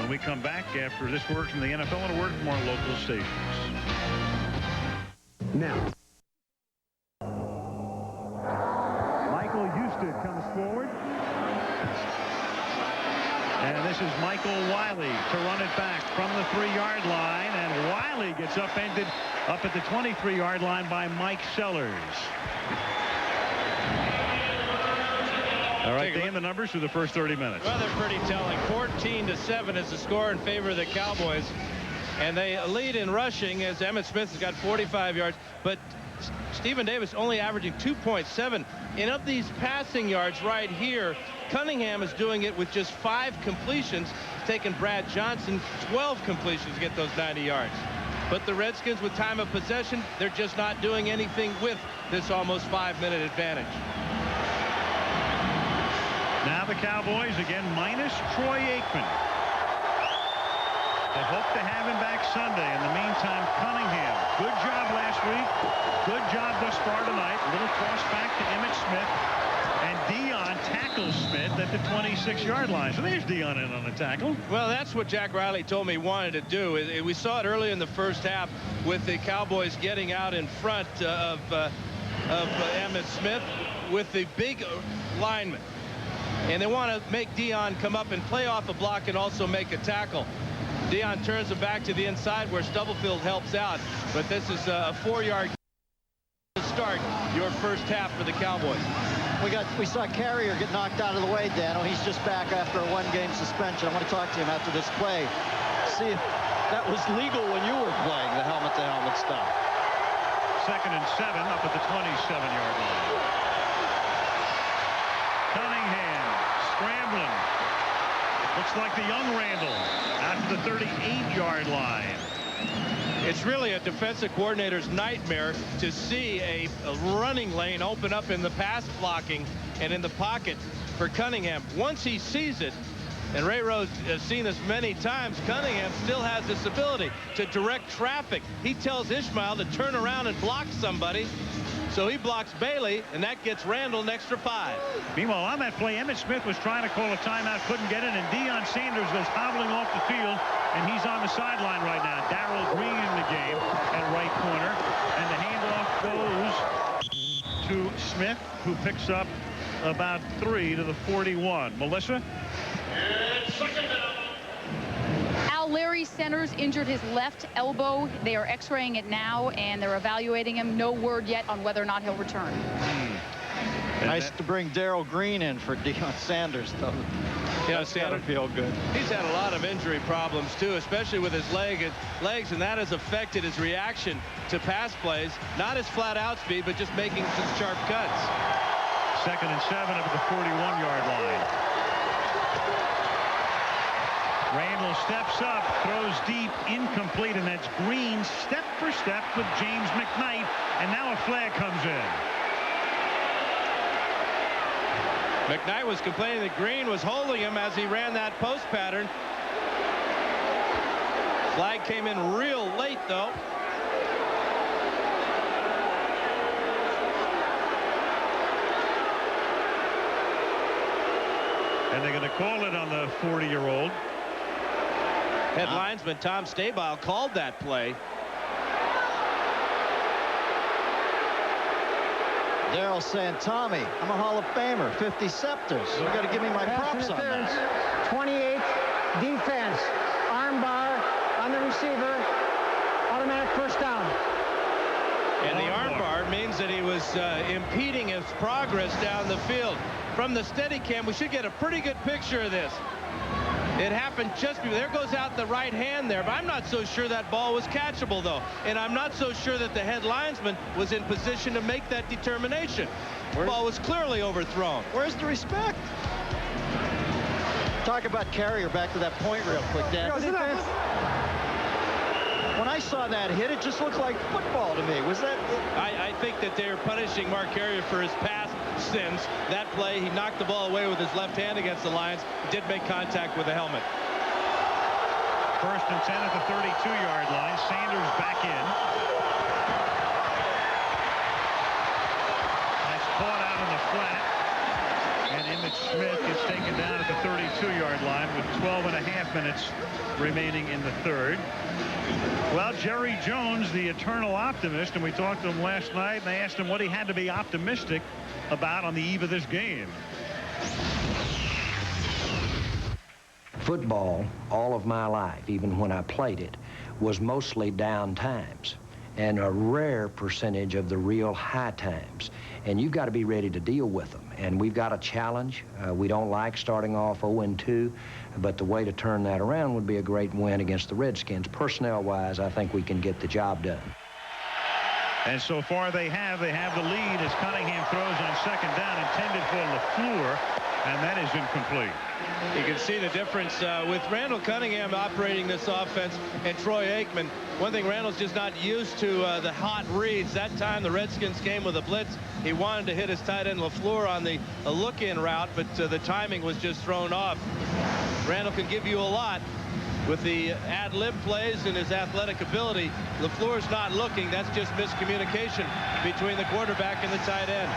When we come back after this word from the NFL and a word from our local stations. Now, Michael Husted comes forward. And this is Michael Wiley to run it back from the 3-yard line. And Wiley gets upended up at the 23-yard line by Mike Sellers. All right, Dan, the numbers through the first 30 minutes. Well, they're pretty telling. 14-7 is the score in favor of the Cowboys. And they lead in rushing as Emmitt Smith has got 45 yards. But Stephen Davis only averaging 2.7. And of these passing yards right here, Cunningham is doing it with just 5 completions, taking Brad Johnson 12 completions to get those 90 yards. But the Redskins, with time of possession, they're just not doing anything with this almost 5-minute advantage. Now the Cowboys again minus Troy Aikman. They hope to have him back Sunday. In the meantime, Cunningham, good job last week. Good job thus far tonight. Little cross back to Emmitt Smith. And Dion tackles Smith at the 26-yard line. So there's Dion in on the tackle. Well, that's what Jack Riley told me he wanted to do. We saw it early in the first half with the Cowboys getting out in front of Emmitt Smith with the big lineman. And they want to make Dion come up and play off a block and also make a tackle. Dion turns him back to the inside where Stubblefield helps out. But this is a 4-yard to start your first half for the Cowboys. We saw Carrier get knocked out of the way, Dano. He's just back after a 1-game suspension. I want to talk to him after this play. See if that was legal when you were playing the helmet-to-helmet stuff. 2nd and 7 up at the 27-yard line. Cunningham scrambling. Looks like the young Randall out to the 38-yard line. It's really a defensive coordinator's nightmare to see a running lane open up in the pass blocking and in the pocket for Cunningham. Once he sees it, and Ray Rose has seen this many times, Cunningham still has this ability to direct traffic. He tells Ismail to turn around and block somebody. So he blocks Bailey, and that gets Randall an extra 5. Meanwhile, on that play, Emmitt Smith was trying to call a timeout, couldn't get it, and Deion Sanders goes hobbling off the field, and he's on the sideline right now. Darrell Green in the game at right corner, and the handoff goes to Smith, who picks up about 3 to the 41. Melissa? Larry Centers injured his left elbow. They are x-raying it now, and they're evaluating him. No word yet on whether or not he'll return. Nice to bring Darrell Green in for Deion Sanders, though. Yeah, Sanders feel good. He's had a lot of injury problems, too, especially with his legs, and that has affected his reaction to pass plays. Not his flat-out speed, but just making some sharp cuts. 2nd and 7 up at the 41-yard line. Randall steps up, throws deep, incomplete, and that's Green step for step with James McKnight, and now a flag comes in. McKnight was complaining that Green was holding him as he ran that post pattern. Flag came in real late, though. And they're going to call it on the 40-year-old. Head linesman Tom Stabile called that play. Darrell saying, Tommy, I'm a Hall of Famer, 50 scepters. You got to give me my props on that. 28th defense, armbar on the receiver, automatic first down. And the armbar means that he was impeding his progress down the field. From the Steadicam, we should get a pretty good picture of this. It happened just before. There goes out the right hand there, but I'm not so sure that ball was catchable, though. And I'm not so sure that the head linesman was in position to make that determination. The ball was clearly overthrown. Where's the respect? Talk about Carrier, back to that point real quick, Dan. When I saw that hit, it just looked like football to me. Was that? I think that they're punishing Mark Carrier for his past sins. That play, he knocked the ball away with his left hand against the Lions. He did make contact with the helmet. 1st and 10 at the 32-yard line. Sanders back in. That's caught out in the flat. And Emmitt Smith gets taken down at the 32-yard line with 12.5 minutes remaining in the third. Well, Jerry Jones, the eternal optimist, and we talked to him last night, and they asked him what he had to be optimistic about on the eve of this game. Football, all of my life, even when I played it, was mostly down times and a rare percentage of the real high times. And you've got to be ready to deal with them. And we've got a challenge. We don't like starting off 0-2, but the way to turn that around would be a great win against the Redskins. Personnel-wise, I think we can get the job done. And so far they have the lead as Cunningham throws on second down, intended for LaFleur, and that is incomplete. You can see the difference with Randall Cunningham operating this offense and Troy Aikman. One thing, Randall's just not used to the hot reads. That time the Redskins came with a blitz. He wanted to hit his tight end LaFleur on the look-in route, but the timing was just thrown off. Randall can give you a lot with the ad-lib plays and his athletic ability. LaFleur's not looking. That's just miscommunication between the quarterback and the tight end.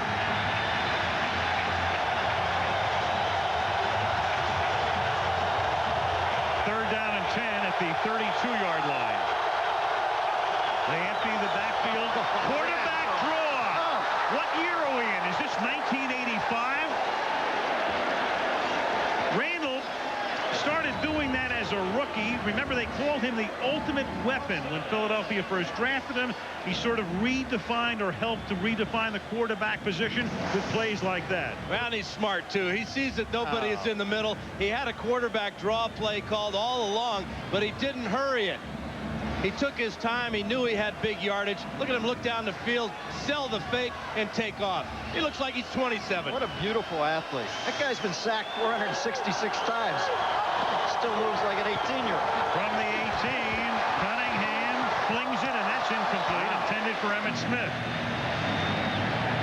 Third down and 10 at the 32-yard line. They empty the backfield. Quarterback draw. What year are we in? Is this 1985? Randall started doing that as a rookie. Remember, they called him the ultimate weapon when Philadelphia first drafted him. He sort of redefined or helped to redefine the quarterback position with plays like that. Well, and he's smart, too. He sees that nobody is in the middle. He had a quarterback draw play called all along, but he didn't hurry it. He took his time. He knew he had big yardage. Look at him look down the field, sell the fake, and take off. He looks like he's 27. What a beautiful athlete. That guy's been sacked 466 times. Still moves like an 18-year-old. From the 18, Cunningham flings it, and that's incomplete, intended for Emmitt Smith.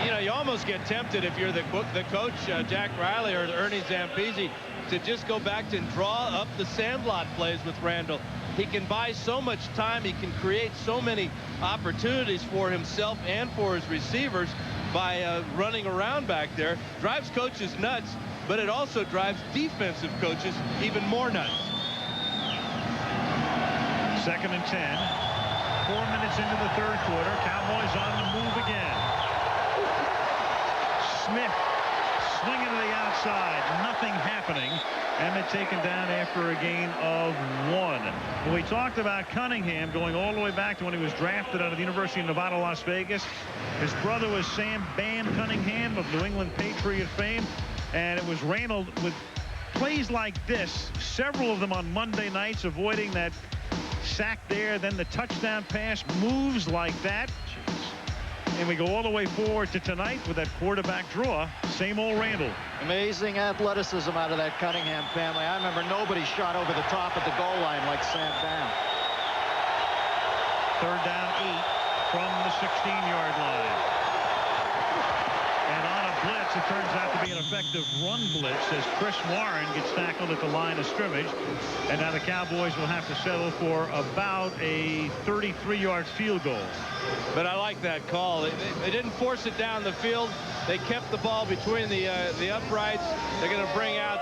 You know, you almost get tempted if you're the coach, Jack Riley or Ernie Zampese, to just go back and draw up the sandlot plays with Randall. He can buy so much time. He can create so many opportunities for himself and for his receivers by running around back there. Drives coaches nuts, but it also drives defensive coaches even more nuts. Second and 10. 4 minutes into the third quarter. Cowboys on the move again. Smith swinging to the outside. Nothing happening. Emmitt taken down after a gain of 1. When we talked about Cunningham going all the way back to when he was drafted out of the University of Nevada, Las Vegas. His brother was Sam Bam Cunningham of New England Patriot fame. And it was Randall with plays like this, several of them on Monday nights, avoiding that sack there, then the touchdown pass, moves like that. And we go all the way forward to tonight with that quarterback draw. Same old Randall. Amazing athleticism out of that Cunningham family. I remember nobody shot over the top at the goal line like Sam Bam. Third down 8 from the 16-yard line. And on a blitz, it turns out to be an effective run blitz as Chris Warren gets tackled at the line of scrimmage. And now the Cowboys will have to settle for about a 33-yard field goal. But I like that call. They didn't force it down the field. They kept the ball between the uprights. They're going to bring out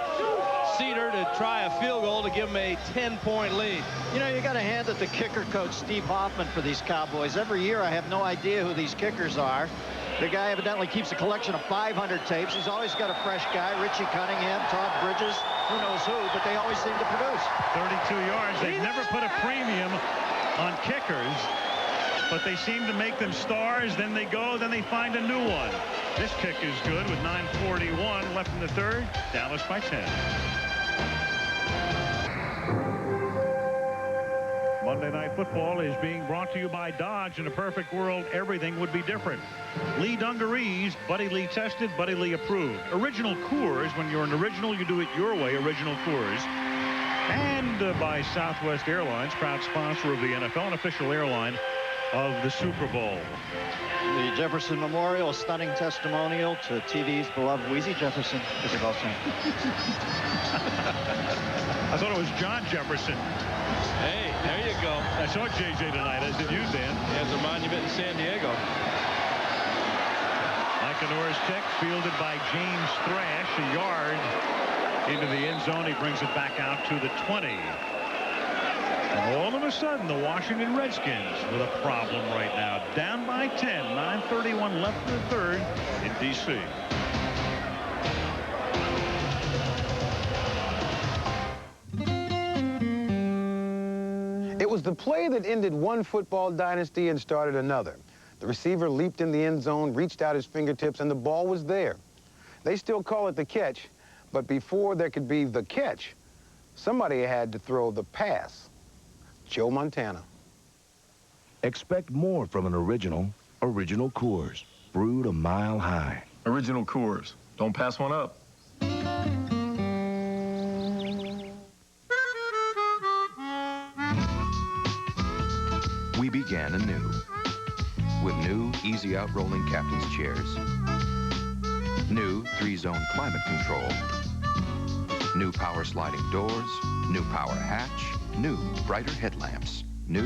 Seder to try a field goal to give them a 10-point lead. You know, you got to hand it to kicker coach Steve Hoffman for these Cowboys. Every year I have no idea who these kickers are. The guy evidently keeps a collection of 500 tapes. He's always got a fresh guy. Richie Cunningham, Todd Bridges, who knows who, but they always seem to produce. 32 yards. They've never put a premium on kickers, but they seem to make them stars. Then they go, then they find a new one. This kick is good with 9:41 left in the third. Dallas by 10. Monday Night Football is being brought to you by Dodge. In a perfect world, everything would be different. Lee Dungarees, Buddy Lee tested, Buddy Lee approved. Original Coors, when you're an original, you do it your way. Original Coors. And by Southwest Airlines, proud sponsor of the NFL, an official airline of the Super Bowl. The Jefferson Memorial, a stunning testimonial to TV's beloved Wheezy Jefferson. I thought it was John Jefferson. Hey, there you go. I saw JJ tonight, as did you, Dan. He has a monument in San Diego. Like Echinor's kick, fielded by James Thrash, a yard into the end zone. He brings it back out to the 20. And all of a sudden, the Washington Redskins with a problem right now. Down by 10, 9:31 left in the third in D.C. It was the play that ended one football dynasty and started another. The receiver leaped in the end zone, reached out his fingertips, and the ball was there. They still call it the catch, but before there could be the catch, somebody had to throw the pass. Joe Montana. Expect more from an original Coors, brewed a mile high. Original Coors. Don't pass one up. We began anew with new easy-out rolling captain's chairs, new 3-zone climate control, new power sliding doors, new power hatch, new brighter headlamps, new.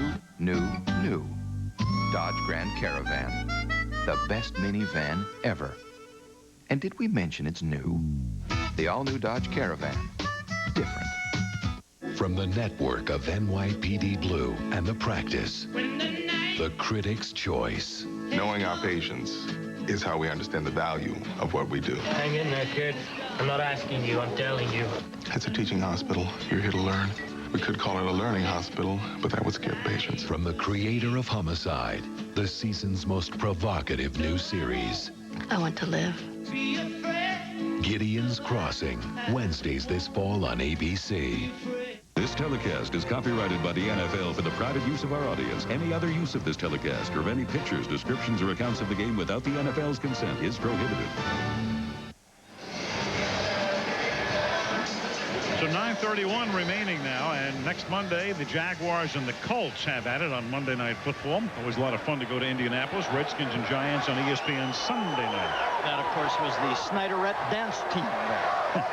Dodge Grand Caravan, the best minivan ever. And did we mention it's new? The all-new Dodge Caravan, different. From the network of NYPD Blue and The Practice, the Critic's Choice. Knowing our patients is how we understand the value of what we do. Hang in there, kid. I'm not asking you, I'm telling you. It's a teaching hospital. You're here to learn. We could call it a learning hospital, but that would scare patients. From the creator of Homicide, the season's most provocative new series. I want to live. Gideon's Crossing, Wednesdays this fall on ABC. This telecast is copyrighted by the NFL for the private use of our audience. Any other use of this telecast or of any pictures, descriptions, or accounts of the game without the NFL's consent is prohibited. So 9:31 remaining now, and next Monday, the Jaguars and the Colts have at it on Monday Night Football. Always a lot of fun to go to Indianapolis. Redskins and Giants on ESPN Sunday night. That, of course, was the Snyderette dance team there.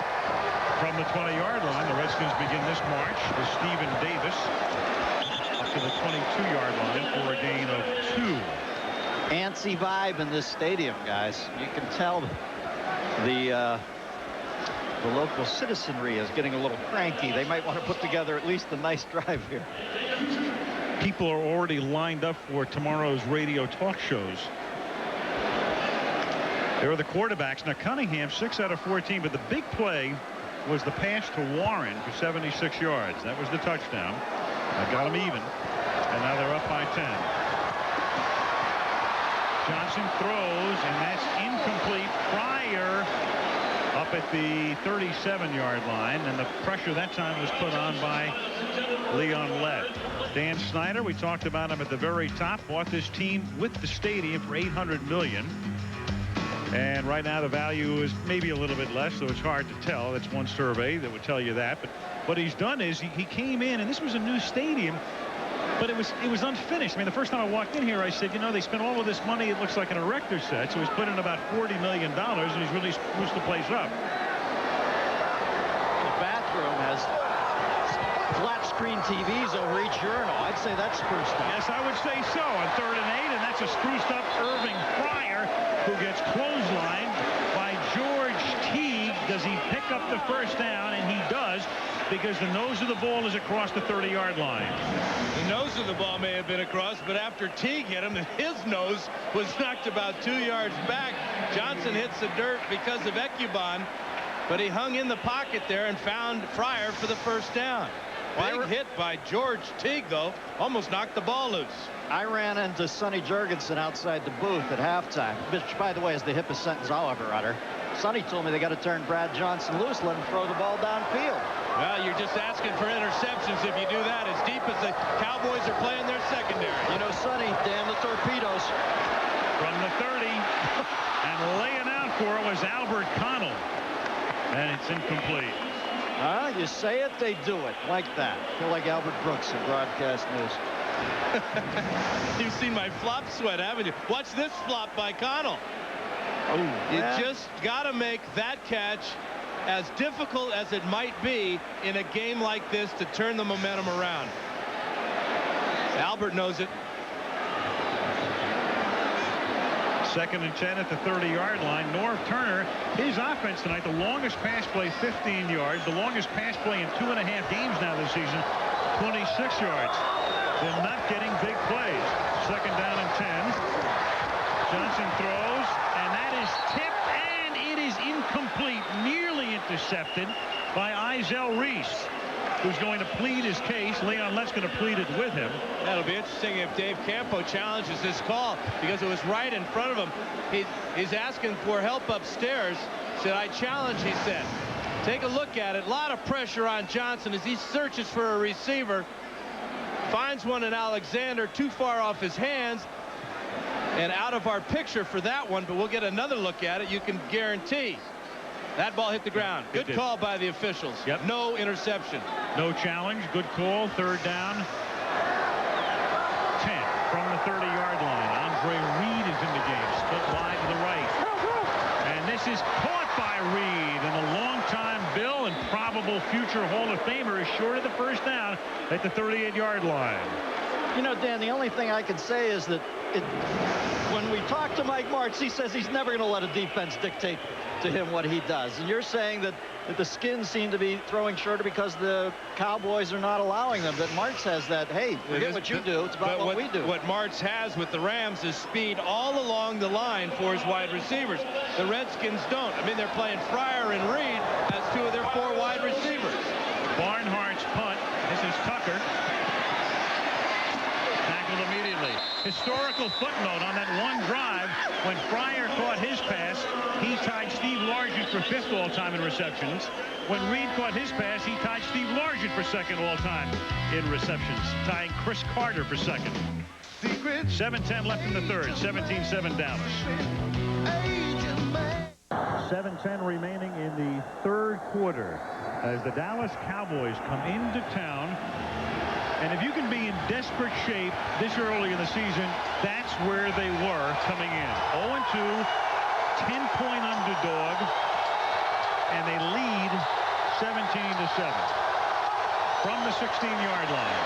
From the 20-yard line, the Redskins begin this march with Stephen Davis up to the 22-yard line for a gain of 2. Antsy vibe in this stadium, guys. You can tell the local citizenry is getting a little cranky. They might want to put together at least a nice drive here. People are already lined up for tomorrow's radio talk shows. There are the quarterbacks. Now, Cunningham, 6 out of 14, but the big play was the pass to Warren for 76 yards. That was the touchdown. That got them even, and now they're up by 10. Johnson throws, and that's incomplete. Pryor up at the 37-yard line, and the pressure that time was put on by Leon Lett. Dan Snyder, we talked about him at the very top, bought this team with the stadium for $800 million. And right now the value is maybe a little bit less, so it's hard to tell. That's one survey that would tell you that. But what he's done is he came in, and this was a new stadium, but it was unfinished. I mean, the first time I walked in here, I said, you know, they spent all of this money, it looks like an erector set. So he's put in about $40 million, and he's really spruced the place up. The bathroom has flat screen TVs over each urinal. I'd say that's spruced up. Yes, I would say so on 3rd and 8, and that's a spruced up Irving Pryor, who gets clotheslined by George Teague. Does he pick up the first down? And he does, because the nose of the ball is across the 30-yard line. The nose of the ball may have been across, but after Teague hit him, his nose was knocked about 2 yards back. Johnson hits the dirt because of Ecubon, but he hung in the pocket there and found Fryer for the first down. Big hit by George Teague, though, almost knocked the ball loose. I ran into Sonny Jurgensen outside the booth at halftime, which, by the way, is the hippest sentence I'll ever utter. Sonny told me they got to turn Brad Johnson loose, let him throw the ball downfield. Well, you're just asking for interceptions if you do that. As deep as the Cowboys are playing their secondary. You know, Sonny, damn the torpedoes. From the 30, and laying out for it was Albert Connell. And it's incomplete. You say it, they do it. Like that. I feel like Albert Brooks in broadcast news. You've seen my flop sweat, haven't you? Watch this flop by Connell. You just got to make that catch as difficult as it might be in a game like this to turn the momentum around. Albert knows it. Second and 10 at the 30-yard line. Norv Turner, his offense tonight, the longest pass play, 15 yards. The longest pass play in 2.5 games now this season, 26 yards. They're not getting big plays. Second down and 10. Johnson throws, and that is tipped, and it is incomplete. Nearly intercepted by Ismail Reese, who's going to plead his case. Leon Lett's going to plead it with him. That'll be interesting if Dave Campo challenges this call, because it was right in front of him. He's asking for help upstairs. Said, I challenge, he said. Take a look at it. A lot of pressure on Johnson as he searches for a receiver. Finds one in Alexander, too far off his hands. And out of our picture for that one, but we'll get another look at it. You can guarantee that ball hit the ground. Good call by the officials. Yep. No interception. No challenge. Good call. Third down. 10 from the 30-yard line. Andre Reed is in the game. Split wide to the right. And this is caught by Reed. And the longtime Bill and probable future Hall of Famer is short of the first down at the 38-yard line. You know, Dan, the only thing I can say is that when we talk to Mike Martz, he says he's never going to let a defense dictate to him what he does. And you're saying that the Skins seem to be throwing shorter because the Cowboys are not allowing them. That Martz has that, hey, forget what you do. It's about what we do. What Martz has with the Rams is speed all along the line for his wide receivers. The Redskins don't. I mean, they're playing Fryer and Reed as two of their 4 wide receivers. Barnhart's punt. This is Tucker. Tackled immediately. Historical footnote on that one drive when Fryer caught his pass. He tied Steve Largent for 5th all-time in receptions. When Reed caught his pass, he tied Steve Largent for 2nd all-time in receptions, tying Chris Carter for 2nd. 7:10 left in the third. 17-7 Dallas. 7:10 remaining in the third quarter as the Dallas Cowboys come into town. And if you can be in desperate shape this early in the season, that's where they were coming in. 0-2, 10-point underdog, and they lead 17-7 from the 16-yard line.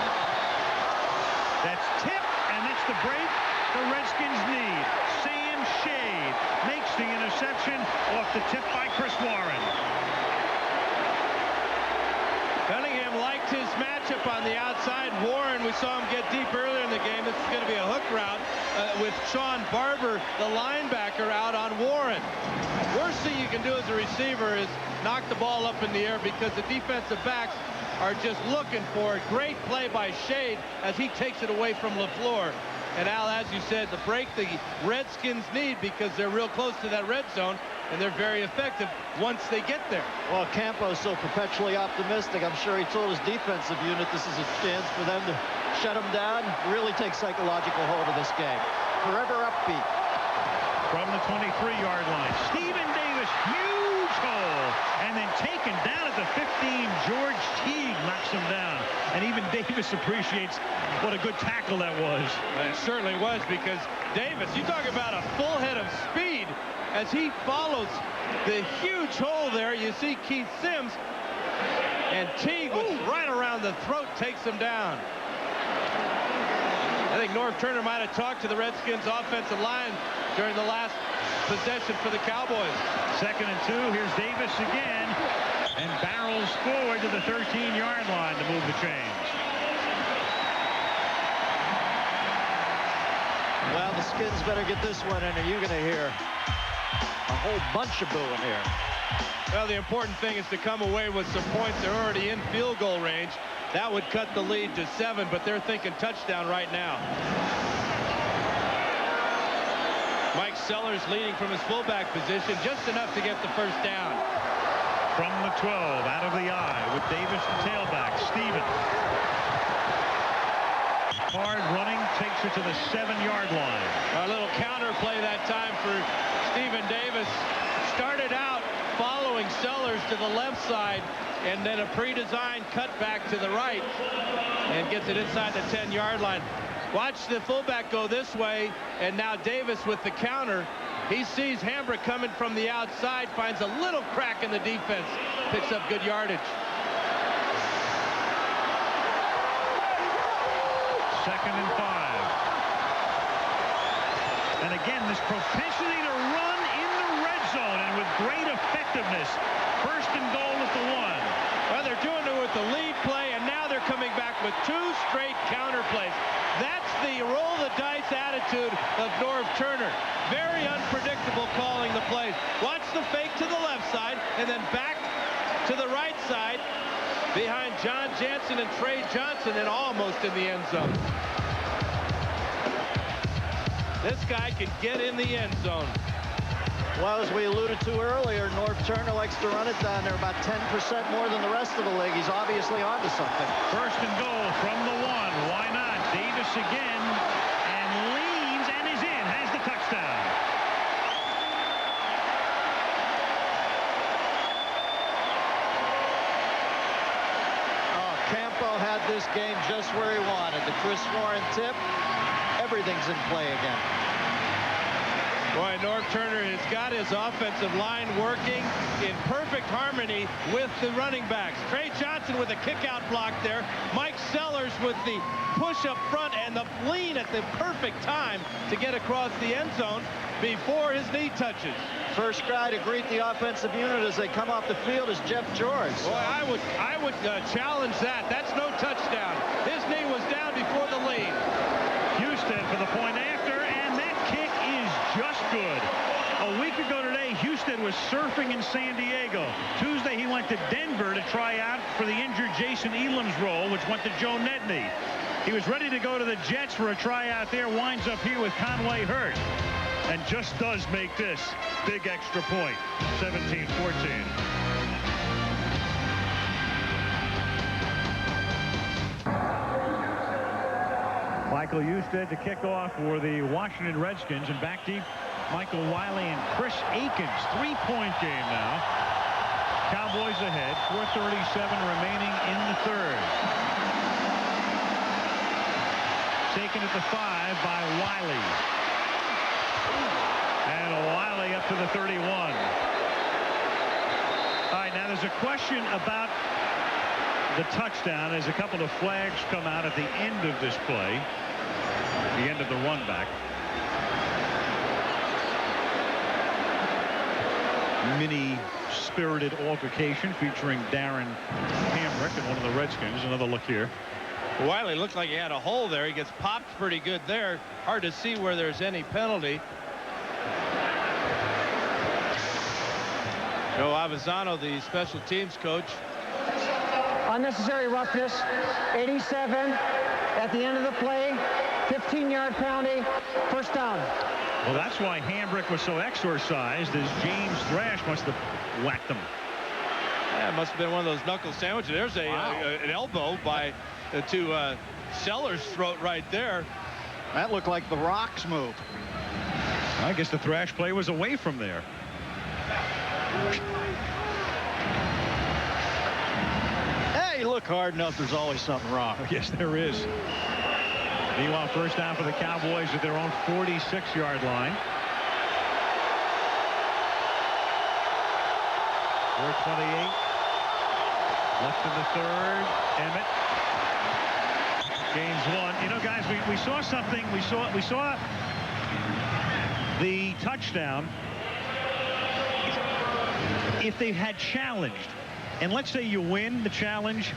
That's tipped, and that's the break the Redskins need. Sam Shade makes the interception off the tip by Chris Warren. Cunningham liked his matchup on the outside. Warren, we saw him get deep earlier in the game. This is going to be a hook route with Sean Barber, the linebacker, out on Warren. Worst thing you can do as a receiver is knock the ball up in the air because the defensive backs are just looking for it. Great play by Shade as he takes it away from LaFleur. And Al, as you said, the break the Redskins need because they're real close to that red zone, and they're very effective once they get there. Well, Campo's so perpetually optimistic. I'm sure he told his defensive unit this is a chance for them to shut him down, really take psychological hold of this game. Forever upbeat. From the 23-yard line, Stephen Davis, huge hole, and then taken down at the 15. George Teague knocks him down, and even Davis appreciates what a good tackle that was. It certainly was, because Davis, you talk about a full head of speed as he follows the huge hole there. You see Keith Sims, and Teague right around the throat takes him down. I think Norv Turner might have talked to the Redskins offensive line during the last possession for the Cowboys. 2nd and 2. Here's Davis again, and barrels forward to the 13-yard line to move the chains. Well, the Skins better get this one in, or you're going to hear a whole bunch of booing here. Well, the important thing is to come away with some points. They're already in field goal range. That would cut the lead to 7, but they're thinking touchdown right now. Mike Sellers leading from his fullback position, just enough to get the first down. From the 12, out of the eye, with Davis the tailback. Stevens. Hard running, takes it to the 7-yard line. A little counter play that time for Stephen Davis. Started out following Sellers to the left side, and then a pre-designed cutback to the right, and gets it inside the 10-yard line. Watch the fullback go this way, and now Davis with the counter. He sees Hambrick coming from the outside, finds a little crack in the defense, picks up good yardage. 2nd and 5. And again, this propensity to run in the red zone and with great effectiveness. First and goal at the 1. Well, they're doing it with the lead play, and now they're coming back with 2 straight counter plays. That's the roll the dice attitude of Norv Turner. Very unpredictable calling the plays. Watch the fake to the left side and then back to the right side behind John Jansen and Trey Johnson and almost in the end zone. This guy can get in the end zone. Well, as we alluded to earlier, Norv Turner likes to run it down there about 10% more than the rest of the league. He's obviously onto something. First and goal from the 1. Why not? Davis again, and leans and is in. Has the touchdown. Oh, Campo had this game just where he wanted. The Chris Warren tip. Everything's in play again. Boy, Norv Turner has got his offensive line working in perfect harmony with the running backs. Trey Johnson with a kick-out block there. Mike Sellers with the push up front and the lean at the perfect time to get across the end zone before his knee touches. First guy to greet the offensive unit as they come off the field is Jeff George. Boy, I would challenge that. That's no touchdown. His knee was down before the lean. Houston for the point after, and that kick is just good. A week ago today, Houston was surfing in San Diego. Tuesday, he went to Denver to try out for the injured Jason Elam's role, which went to Joe Netney. He was ready to go to the Jets for a tryout there, winds up here with Conway hurt, and just does make this big extra point, 17-14. Michael Husted to kick off for the Washington Redskins, and back deep, Michael Wiley and Chris Akins. 3-point game now. Cowboys ahead. 4:37 remaining in the 3rd. Taken at the 5 by Wiley. And Wiley up to the 31. All right, now there's a question about the touchdown as a couple of flags come out at the end of this play. The end of the run back. Mini spirited altercation featuring Darren Hamrick and one of the Redskins. Another look here. Wiley looked like he had a hole there. He gets popped pretty good there. Hard to see where there's any penalty. Joe Avisano, the special teams coach. Unnecessary roughness, 87 at the end of the play, 15-yard penalty, first down. Well, that's why Hamrick was so exorcised, as James Thrash must have whacked him. Yeah, it must have been one of those knuckle sandwiches. There's an elbow by to Sellers' throat right there. That looked like the Rock's move. I guess the Thrash play was away from there. Hey, look hard enough, there's always something wrong. Yes, there is. Meanwhile, first down for the Cowboys at their own 46-yard line. 4:28 left in the 3rd. Emmitt gains 1. You know, guys, we saw something. We saw the touchdown. If they had challenged, and let's say you win the challenge,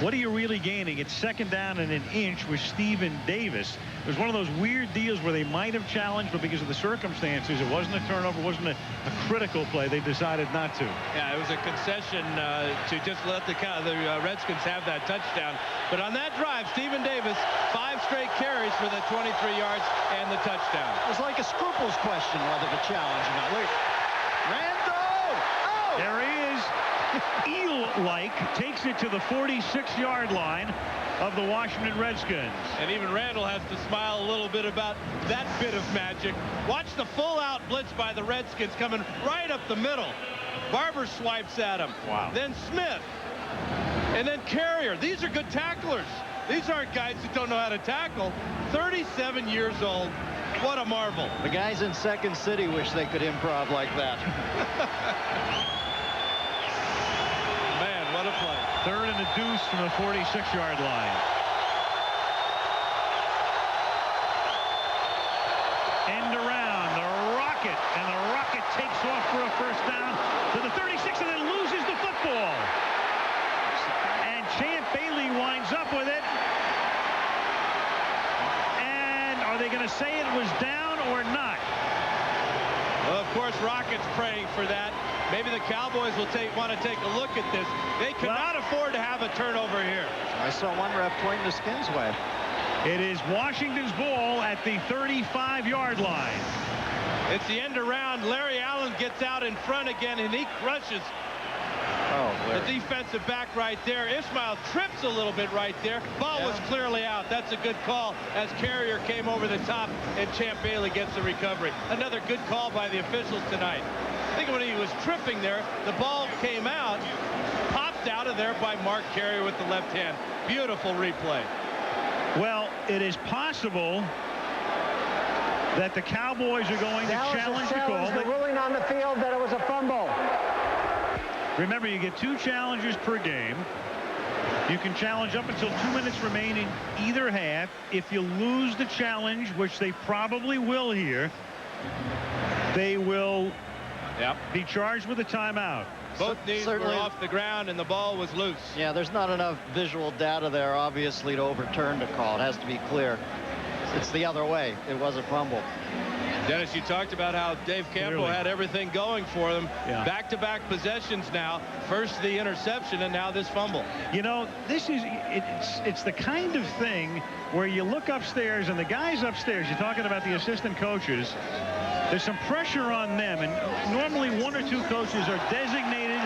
what are you really gaining? It's second down and an inch with Stephen Davis. It was one of those weird deals where they might have challenged, but because of the circumstances, it wasn't a turnover, it wasn't a critical play. They decided not to. Yeah, it was a concession to just let the Redskins have that touchdown. But on that drive, Stephen Davis, 5 straight carries for the 23 yards and the touchdown. It was like a scruples question whether to challenge or not. Wait, Randall! Oh! There he is. Eel-like takes it to the 46-yard line of the Washington Redskins. And even Randall has to smile a little bit about that bit of magic. Watch the full-out blitz by the Redskins coming right up the middle. Barber swipes at him. Wow. Then Smith. And then Carrier. These are good tacklers. These aren't guys who don't know how to tackle. 37 years old. What a marvel. The guys in Second City wish they could improv like that. Man, what a play. 3rd and a deuce from the 46-yard line. End around. off for a first down to the 36 and then loses the football. And Champ Bailey winds up with it. And are they going to say it was down or not? Well, of course, Rocket's praying for that. Maybe the Cowboys will want to take a look at this. They cannot afford to have a turnover here. I saw one ref pointing the Skins way. It is Washington's ball at the 35-yard line. It's the end around. Larry Allen gets out in front again, and he crushes the defensive back right there. Ismail trips a little bit right there. Ball was clearly out. That's a good call as Carrier came over the top, and Champ Bailey gets the recovery. Another good call by the officials tonight. I think when he was tripping there, the ball came out, popped out of there by Mark Carrier with the left hand. Beautiful replay. Well, it is possible that the Cowboys are going to challenge the call. The ruling on the field that it was a fumble. Remember, you get 2 challenges per game. You can challenge up until 2 minutes remain in either half. If you lose the challenge, which they probably will here, they will be charged with a timeout. Both knees were off the ground and the ball was loose. Yeah, there's not enough visual data there, obviously, to overturn the call. It has to be clear. It's the other way. It was a fumble. Dennis, you talked about how Dave Campo had everything going for them. Back-to-back possessions now. First the interception and now this fumble. You know, this is it's the kind of thing where you look upstairs and the guys upstairs, you're talking about the assistant coaches, there's some pressure on them, and normally 1 or 2 coaches are designated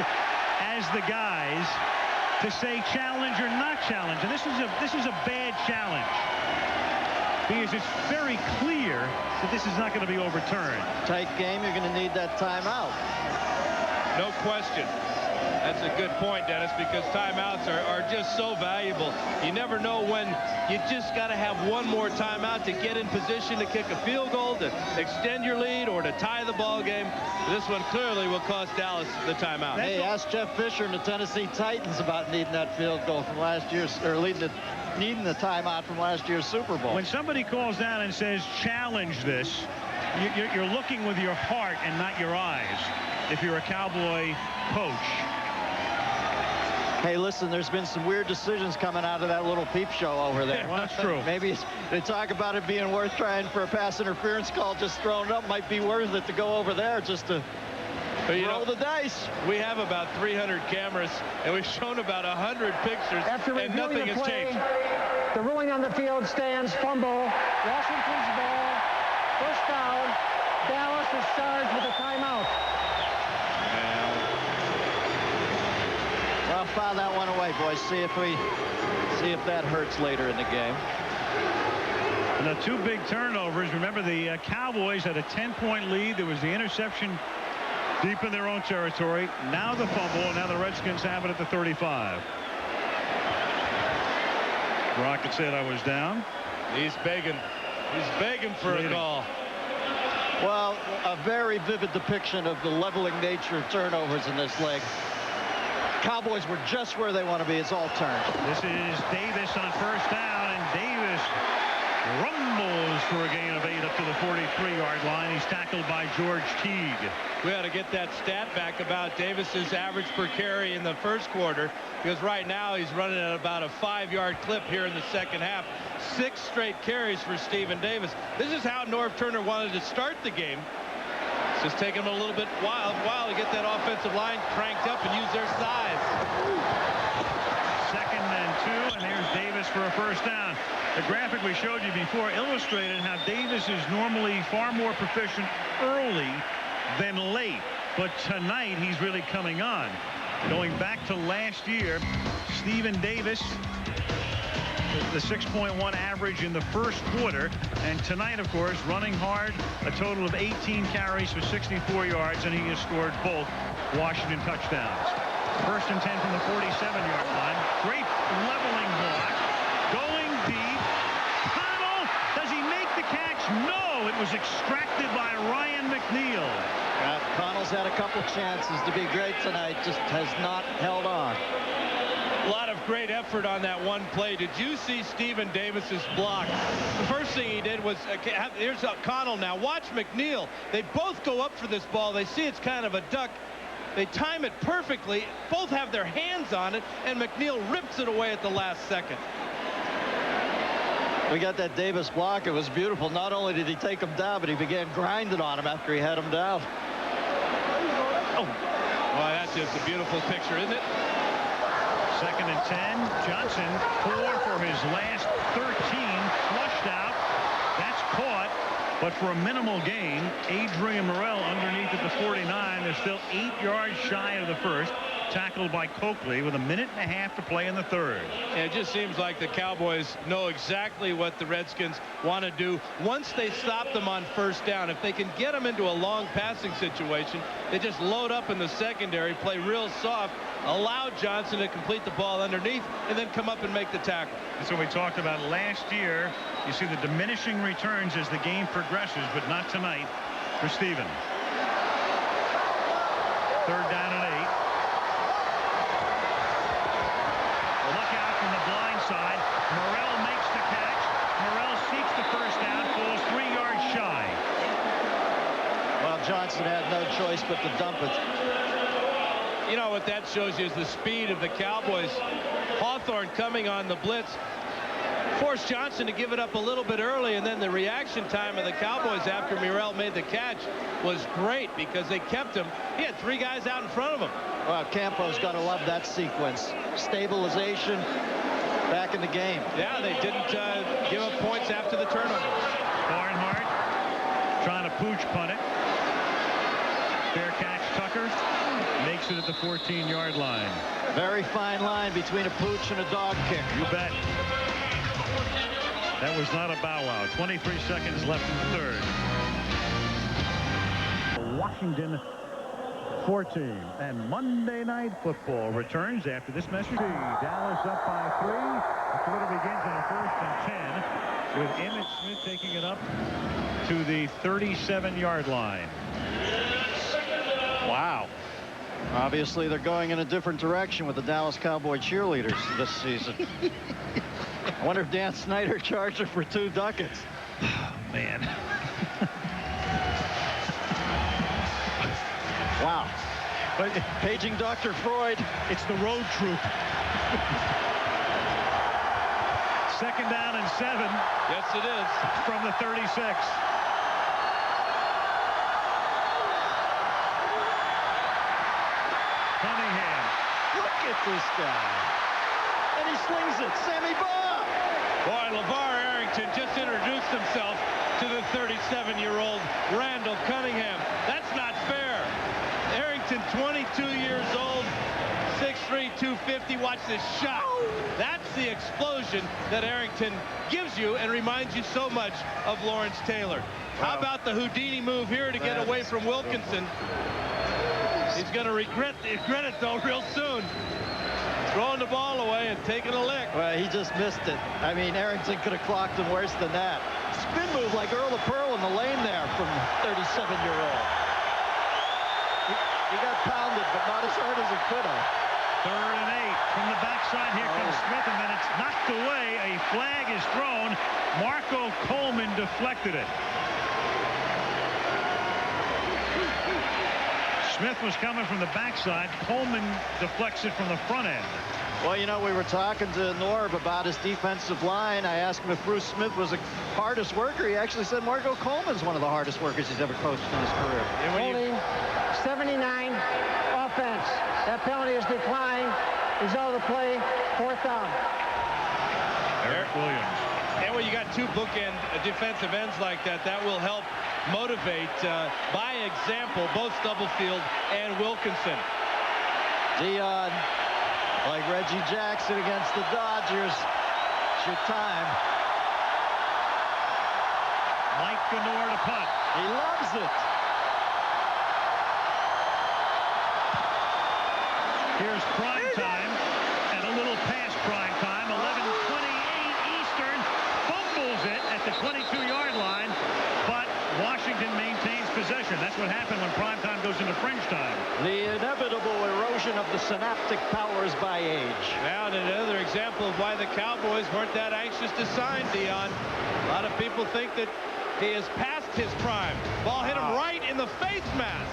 as the guys to say challenge or not challenge, and this is a bad challenge because it's very clear that this is not going to be overturned. Tight game, you're going to need that timeout. No question. That's a good point, Dennis, because timeouts are just so valuable. You never know when you just got to have one more timeout to get in position to kick a field goal, to extend your lead, or to tie the ball game. This one clearly will cost Dallas the timeout. Hey, ask Jeff Fisher and the Tennessee Titans about needing that field goal from last year's, or needing the timeout from last year's Super Bowl. When somebody calls down and says challenge this, you're looking with your heart and not your eyes if you're a Cowboy coach. Hey, listen, there's been some weird decisions coming out of that little peep show over there. Well, that's true. Maybe they talk about it being worth trying for a pass interference call just thrown up. Might be worth it to go over there just to roll the dice. We have about 300 cameras, and we've shown about 100 pictures, and nothing has changed. The ruling on the field stands. Fumble. Washington's ball. First down. Dallas is charged with a timeout. Well, foul that one away, boys. See if that hurts later in the game. And the 2 big turnovers. Remember, the Cowboys had a 10-point lead. There was the interception deep in their own territory. Now the fumble, and now the Redskins have it at the 35. Rocket said I was down. He's begging for a call. Well, a very vivid depiction of the leveling nature of turnovers in this league. Cowboys were just where they want to be. It's all turned. This is Davis on first down, and Davis rumbles for a gain of 8 up to the 43-yard line. He's tackled by George Teague. We ought to get that stat back about Davis's average per carry in the first quarter, because right now he's running at about a 5-yard clip here in the second half. 6 straight carries for Stephen Davis. This is how Norv Turner wanted to start the game. It's just taking him a little bit while to get that offensive line cranked up and use their size. 2nd and 2, and here's Davis for a first down. The graphic we showed you before illustrated how Davis is normally far more proficient early than late, but tonight he's really coming on. Going back to last year, Stephen Davis, the 6.1 average in the first quarter, and tonight, of course, running hard, a total of 18 carries for 64 yards, and he has scored both Washington touchdowns. 1st and 10 from the 47-yard line. Great leveling block. Going deep. Connell, does he make the catch? No, it was extracted by Ryan McNeil. Connell's had a couple chances to be great tonight, just has not held on. A lot of great effort on that one play. Did you see Stephen Davis's block? The first thing he did was, here's Connell now. Watch McNeil. They both go up for this ball. They see it's kind of a duck. They time it perfectly. Both have their hands on it, and McNeil rips it away at the last second. We got that Davis block. It was beautiful. Not only did he take him down, but he began grinding on him after he had him down. Oh, well, that's just a beautiful picture, isn't it? 2nd and 10. Johnson 4 for his last 13. Flushed out. That's caught. But for a minimal gain, Adrian Murrell underneath at the 49. They're still 8 yards shy of the first. Tackled by Coakley with 1.5 minutes to play in the third. It just seems like the Cowboys know exactly what the Redskins want to do once they stop them on first down. If they can get them into a long passing situation, they just load up in the secondary, play real soft, allow Johnson to complete the ball underneath, and then come up and make the tackle. That's what we talked about last year. You see the diminishing returns as the game progresses, but not tonight for Stephen. 3rd down and 8. Side. Murrell makes the catch. Murrell seeks the first down, falls 3 yards shy. Well, Johnson had no choice but to dump it. You know what that shows you is the speed of the Cowboys. Hawthorne coming on the blitz forced Johnson to give it up a little bit early, and then the reaction time of the Cowboys after Murrell made the catch was great because they kept him. He had 3 guys out in front of him. Well, Campo's got to love that sequence. Stabilization. Back in the game. Yeah, they didn't give up points after the turnover. Barnhart trying to pooch punt it. Fair catch. Tucker makes it at the 14-yard line. Very fine line between a pooch and a dog kick. You bet. That was not a bow wow. 23 seconds left in the third. Washington 14. And Monday Night Football returns after this message. Dallas up by 3. The quarter begins on a 1st and 10 with Emmitt Smith taking it up to the 37-yard line. Wow. Obviously, they're going in a different direction with the Dallas Cowboy cheerleaders this season. I wonder if Dan Snyder charged her for 2 ducats. Oh, man. Wow. But paging Dr. Freud. It's the road troop. 2nd down and 7. Yes, it is. From the 36. Cunningham. Look at this guy. And he slings it. Sammy Baugh. Boy, LeVar Arrington just introduced himself to the 37-year-old Randall Cunningham. That's not fair. Arrington, 22 years old, 6'3", 250. Watch this shot. That's the explosion that Arrington gives you and reminds you so much of Lawrence Taylor. How about the Houdini move here to get away from Wilkinson? He's going to regret it, though, real soon. Throwing the ball away and taking a lick. Well, he just missed it. I mean, Arrington could have clocked him worse than that. Spin move like Earl of Pearl in the lane there from 37-year-old. He got pounded, but not as hard as he could have. 3rd and 8 from the backside. Here comes Smith, and then it's knocked away. A flag is thrown. Marco Coleman deflected it. Smith was coming from the backside. Coleman deflects it from the front end. Well, you know, we were talking to Norb about his defensive line. I asked him if Bruce Smith was the hardest worker. He actually said Marco Coleman's one of the hardest workers he's ever coached in his career. Holding 79 offense. That penalty is declined. Result of the play, 4th down. Eric Williams. And when you got 2 bookend defensive ends like that, that will help motivate, by example, both Stubblefield and Wilkinson. Dion, like Reggie Jackson against the Dodgers. It's your time. Mike Ganor to punt. He loves it. Here's prime time and a little past prime time. 11:28 Eastern. Fumbles it at the 22-yard line, but Washington maintains possession. erosion. That's what happened when prime time goes into fringe time. The inevitable erosion of the synaptic powers by age. Now, another example of why the Cowboys weren't that anxious to sign Dion. A lot of people think that he has passed his prime. Ball hit him right in the face mask.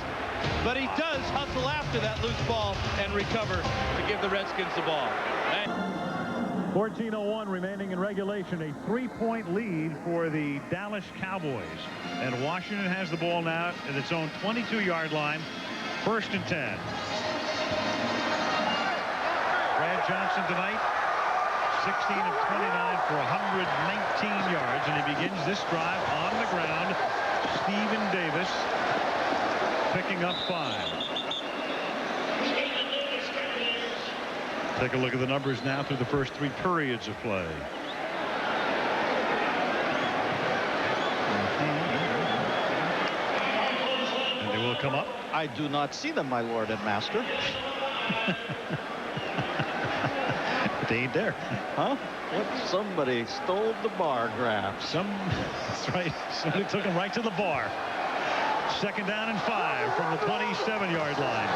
But he does hustle after that loose ball and recover to give the Redskins the ball. 14:01 remaining in regulation. A 3-point lead for the Dallas Cowboys. And Washington has the ball now at its own 22-yard line. 1st and 10. Brad Johnson tonight, 16 of 29 for 119 yards. And he begins this drive on the ground. Stephen Davis picking up 5. Take a look at the numbers now through the first 3 periods of play. And they will come up. I do not see them, my lord and master. They ain't there. Huh? What? Somebody stole the bar graph. That's right. Somebody took him right to the bar. 2nd down and 5 from the 27-yard line.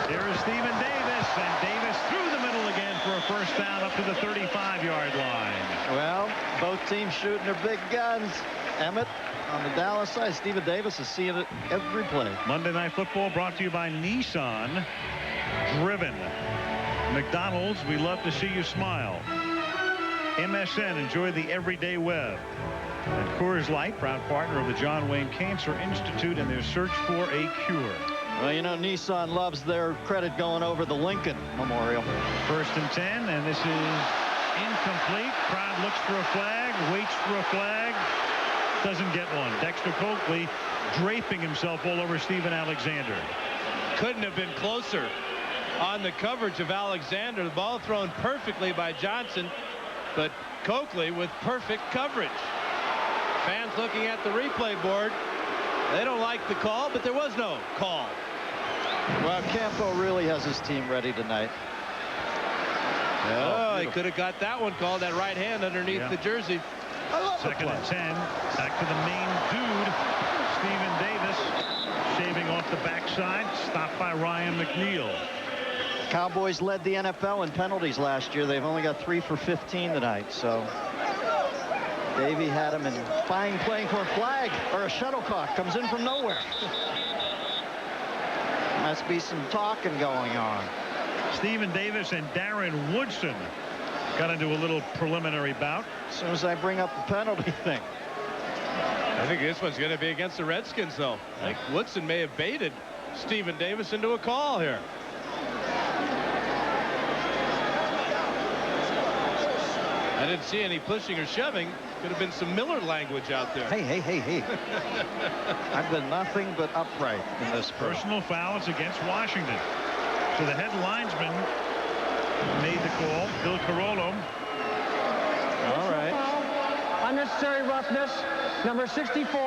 Here is Stephen Davis, and Davis through the middle again for a 1st down up to the 35-yard line. Well, both teams shooting their big guns. Emmitt on the Dallas side. Stephen Davis is seeing it every play. Monday Night Football brought to you by Nissan. Driven. McDonald's, we love to see you smile. MSN, enjoy the everyday web. And Coors Light, proud partner of the John Wayne Cancer Institute in their search for a cure. Well, you know, Nissan loves their credit going over the Lincoln Memorial. 1st and 10, and this is incomplete. Crowd looks for a flag, waits for a flag, doesn't get one. Dexter Coakley draping himself all over Stephen Alexander. Couldn't have been closer on the coverage of Alexander. The ball thrown perfectly by Johnson, but Coakley with perfect coverage. Fans looking at the replay board. They don't like the call, but there was no call. Well, Campo really has his team ready tonight. Oh, he could have got that one called, that right hand underneath the jersey. I love 2nd and 10. Back to the main dude, Stephen Davis, shaving off the backside, stopped by Ryan McNeil. Cowboys led the NFL in penalties last year. They've only got 3 for 15 tonight, so Davey had him in fine playing for a flag, or a shuttlecock comes in from nowhere. Must be some talking going on. Stephen Davis and Darren Woodson got into a little preliminary bout. As soon as I bring up the penalty thing. I think this one's going to be against the Redskins, though. I think Woodson may have baited Stephen Davis into a call here. I didn't see any pushing or shoving. Could have been some Miller language out there. Hey. I've been nothing but upright in this. Personal fouls against Washington. So the head linesman made the call. Bill Carollo. All right. Unnecessary roughness. Number 64.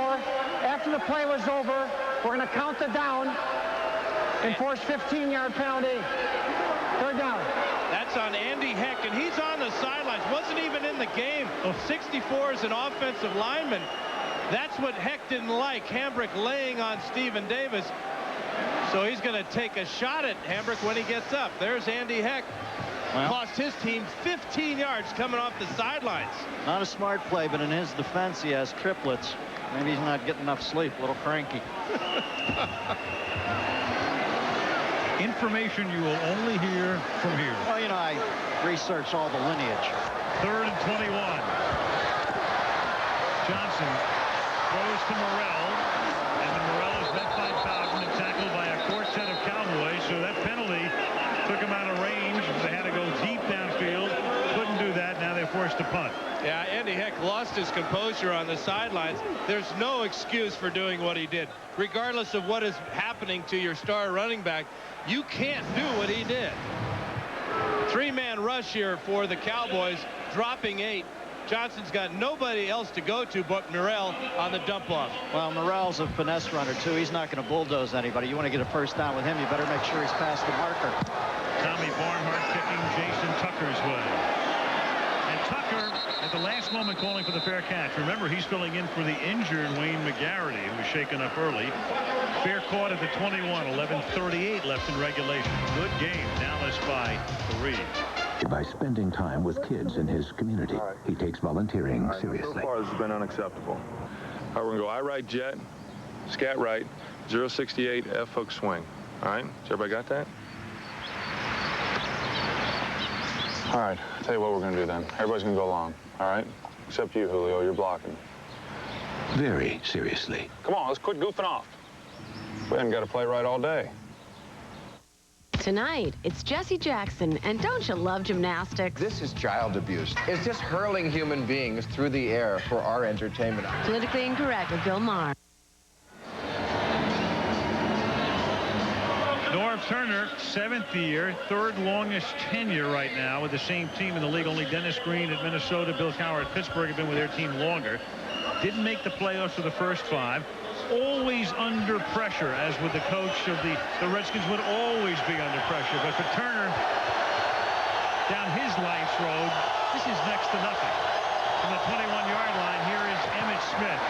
After the play was over, we're going to count the down. Enforce 15-yard penalty. 3rd down. That's on Andy Heck, and he's on the sidelines. Wasn't even in the game. 64 is an offensive lineman. That's what Heck didn't like. Hambrick laying on Stephen Davis. So he's going to take a shot at Hambrick when he gets up. There's Andy Heck. Well, cost his team 15 yards coming off the sidelines. Not a smart play, but in his defense, he has triplets. Maybe he's not getting enough sleep. A little cranky. Information you will only hear from here. Well, you know, I researched all the lineage. 3rd and 21. Johnson throws to Murrell, and the Murrell is met by Bowden and tackled by a quartet of Cowboys. So that penalty took him out of range. They had to go deep downfield. Couldn't do that. Now they're forced to punt. Yeah, Andy Heck lost his composure on the sidelines. There's no excuse for doing what he did. Regardless of what is happening to your star running back, you can't do what he did. 3-man rush here for the Cowboys, dropping 8. Johnson's got nobody else to go to but Murrell on the dump off. Well, Murrell's a finesse runner, too. He's not going to bulldoze anybody. You want to get a 1st down with him, you better make sure he's past the marker. Tommy Barnhart kicking Jason Tucker's way. And Tucker, at the last moment calling for the fair catch. Remember, he's filling in for the injured Wayne McGarity, who was shaken up early. Fair caught at the 21, 11:38 left in regulation. Good game. Dallas by 3. By spending time with kids in his community, he takes volunteering seriously. So far, this has been unacceptable. All right, we're going to go I right jet, scat right, 068 F hook swing. All right, so everybody got that? All right, I'll tell you what we're going to do then. Everybody's going to go along, all right? Except you, Julio, you're blocking. Very seriously. Come on, let's quit goofing off. We haven't got to play right all day. Tonight, it's Jesse Jackson, and don't you love gymnastics? This is child abuse. It's just hurling human beings through the air for our entertainment. Politically Incorrect with Bill Maher. Norv Turner, 7th year, 3rd longest tenure right now with the same team in the league. Only Dennis Green at Minnesota, Bill Cowher at Pittsburgh have been with their team longer. Didn't make the playoffs for the first 5. Always under pressure, as with the coach of the Redskins would always be under pressure. But for Turner, down his life's road, this is next to nothing. From the 21-yard line, here is Emmitt Smith.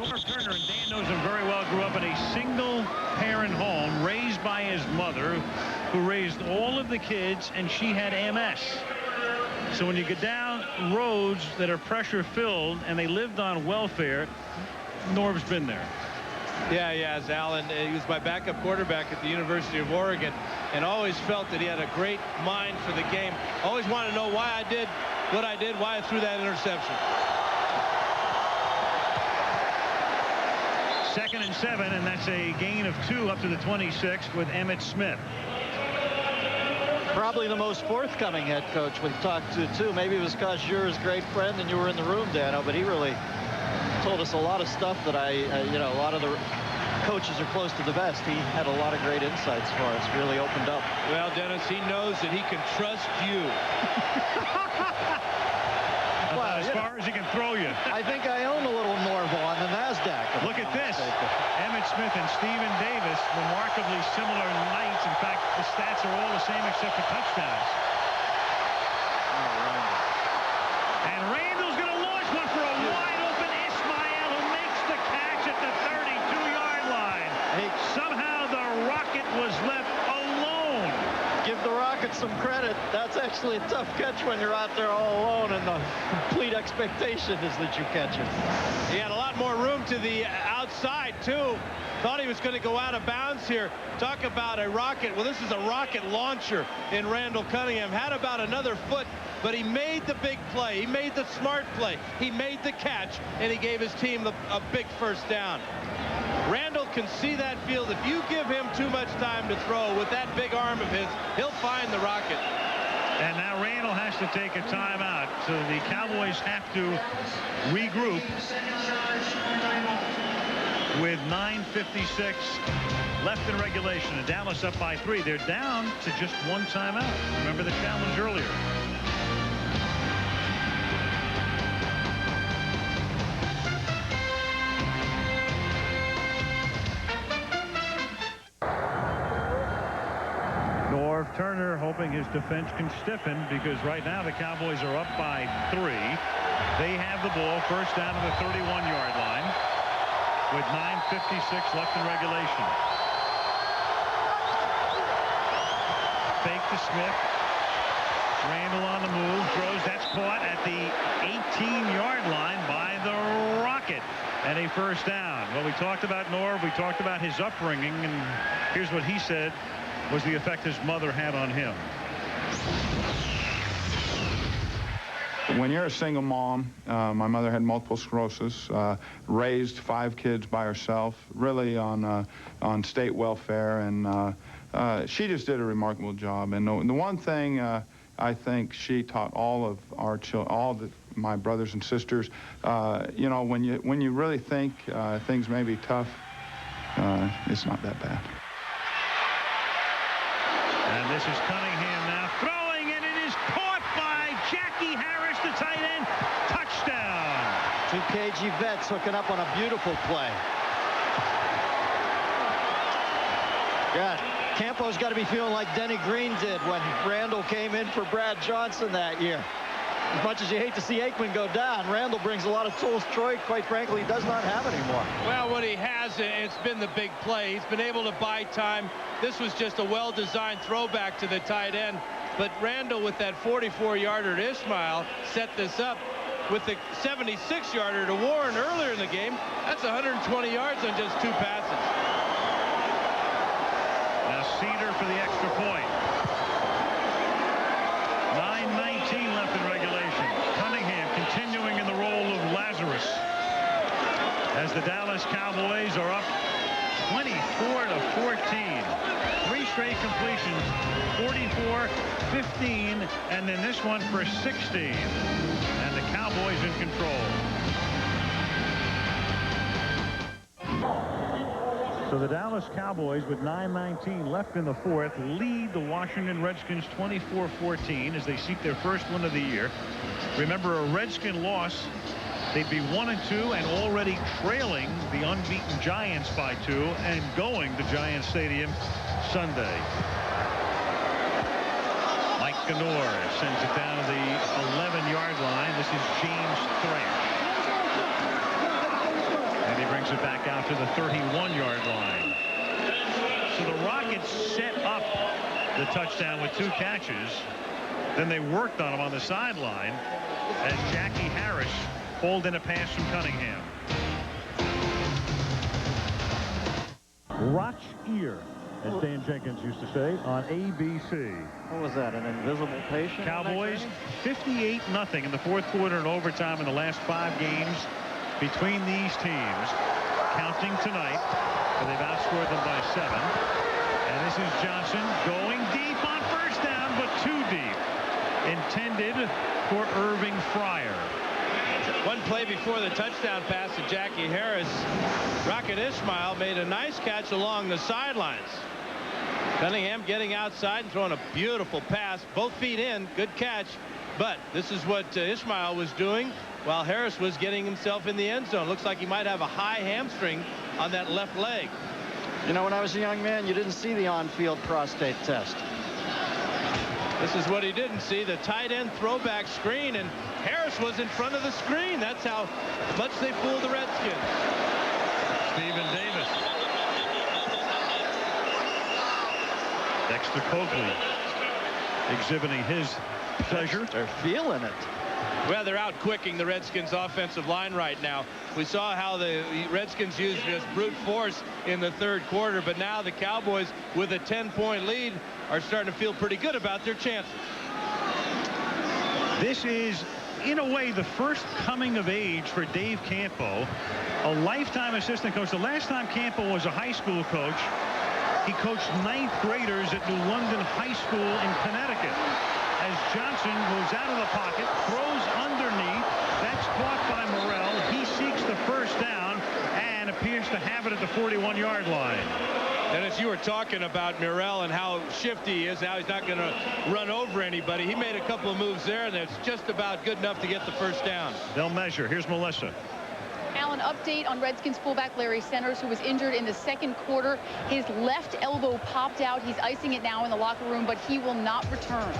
Norv Turner, and Dan knows him very well, grew up in a single-parent home raised by his mother, who raised all of the kids, and she had MS. So when you get down roads that are pressure-filled and they lived on welfare, Norv's been there. Yeah, he has, Alan. He was my backup quarterback at the University of Oregon and always felt that he had a great mind for the game. Always wanted to know why I did what I did, why I threw that interception. 2nd and 7, and that's a gain of 2 up to the 26 with Emmitt Smith. Probably the most forthcoming head coach we've talked to, too. Maybe it was because you're his great friend and you were in the room, Dano, but he really told us a lot of stuff that you know, a lot of the coaches are close to the vest. He had a lot of great insights for us, really opened up. Well, Dennis, he knows that he can trust you. Well, as far as he can throw you. I think I own a little Norvo on the NASDAQ. Look at this. Emmitt Smith and Stephen Davis, remarkably similar nights. In fact, the stats are all the same except for touchdowns. And Randall's going to launch one for a wide open Ismail, who makes the catch at the 32-yard line. Somehow the Rocket was left alone. Give the Rocket some credit. That's actually a tough catch when you're out there all alone, and the complete expectation is that you catch it. He had a lot more room to the outside, too. Thought he was going to go out of bounds here. Talk about a rocket. Well, this is a rocket launcher in Randall Cunningham. Had about another foot, but he made the big play. He made the smart play. He made the catch, and he gave his team a big first down. Randall can see that field. If you give him too much time to throw with that big arm of his, he'll find the rocket. And now Randall has to take a timeout. So the Cowboys have to regroup with 9:56 left in regulation. And Dallas up by 3. They're down to just 1 timeout. Remember the challenge earlier. Norv Turner hoping his defense can stiffen, because right now the Cowboys are up by 3. They have the ball first down to the 31-yard line with 9:56 left in regulation. Fake to Smith. Randall on the move, throws. That's caught at the 18-yard line by the Rocket, and a first down. Well, we talked about Norv. We talked about his upbringing, and here's what he said was the effect his mother had on him. When you're a single mom, my mother had multiple sclerosis, raised 5 kids by herself, really on state welfare, and she just did a remarkable job. And the one thing I think she taught all of our children, my brothers and sisters, you know, when you really think things may be tough, it's not that bad. And this is Cunningham now throwing, and it is caught by Jackie Harris, the tight end. Touchdown. 2 KG vets hooking up on a beautiful play. God, Campo's got to be feeling like Denny Green did when Randall came in for Brad Johnson that year. As much as you hate to see Aikman go down, Randall brings a lot of tools Troy, quite frankly, does not have anymore. Well, what he has, it's been the big play. He's been able to buy time. This was just a well-designed throwback to the tight end. But Randall, with that 44-yarder to Ismail, set this up. With the 76-yarder to Warren earlier in the game, that's 120 yards on just 2 passes. Now Seder for the extra point. 9:19 left in regulation. Cunningham continuing in the role of Lazarus as the Dallas Cowboys are up 24-14. 3 straight completions, 44, 15, and then this one for 16. And the Cowboys in control. So the Dallas Cowboys, with 9:19 left in the fourth, lead the Washington Redskins 24-14 as they seek their first win of the year. Remember, a Redskin loss, they'd be 1-2 and already trailing the unbeaten Giants by 2 and going to Giant Stadium Sunday. Mike Ganor sends it down to the 11-yard line. This is James Thrash. And he brings it back out to the 31-yard line. So the Rockets set up the touchdown with 2 catches. Then they worked on him on the sideline as Jackie Harris pulled in a pass from Cunningham. Roch ear, as Dan Jenkins used to say on ABC. What was that, an invisible patient? Cowboys 58-0 in the fourth quarter and overtime in the last 5 games between these teams, counting tonight, but they've outscored them by 7. And this is Johnson going deep on first down, but too deep. Intended for Irving Fryer. One play before the touchdown pass to Jackie Harris, Rocket Ismail made a nice catch along the sidelines. Cunningham getting outside and throwing a beautiful pass, both feet in, good catch. But this is what Ismail was doing while Harris was getting himself in the end zone. Looks like he might have a high hamstring on that left leg. You know, when I was a young man, you didn't see the on-field prostate test. This is what he didn't see, the tight end throwback screen, and Harris was in front of the screen. That's how much they fooled the Redskins. Stephen Davis. Dexter Coakley exhibiting his pleasure. They're feeling it. Well, they're out quicking the Redskins offensive line right now. We saw how the Redskins used just brute force in the third quarter, but now the Cowboys, with a 10-point lead, are starting to feel pretty good about their chances. This is, in a way, the first coming of age for Dave Campo, a lifetime assistant coach. The last time Campo was a high school coach, he coached 9th graders at New London High School in Connecticut. As Johnson moves out of the pocket, throws underneath. That's caught by Murrell. He seeks the first down and appears to have it at the 41-yard line. And as you were talking about Murrell and how shifty he is, now he's not going to run over anybody. He made a couple of moves there, and it's just about good enough to get the first down. They'll measure. Here's Melissa. An update on Redskins fullback Larry Centers, who was injured in the second quarter. His left elbow popped out. He's icing it now in the locker room, but he will not return.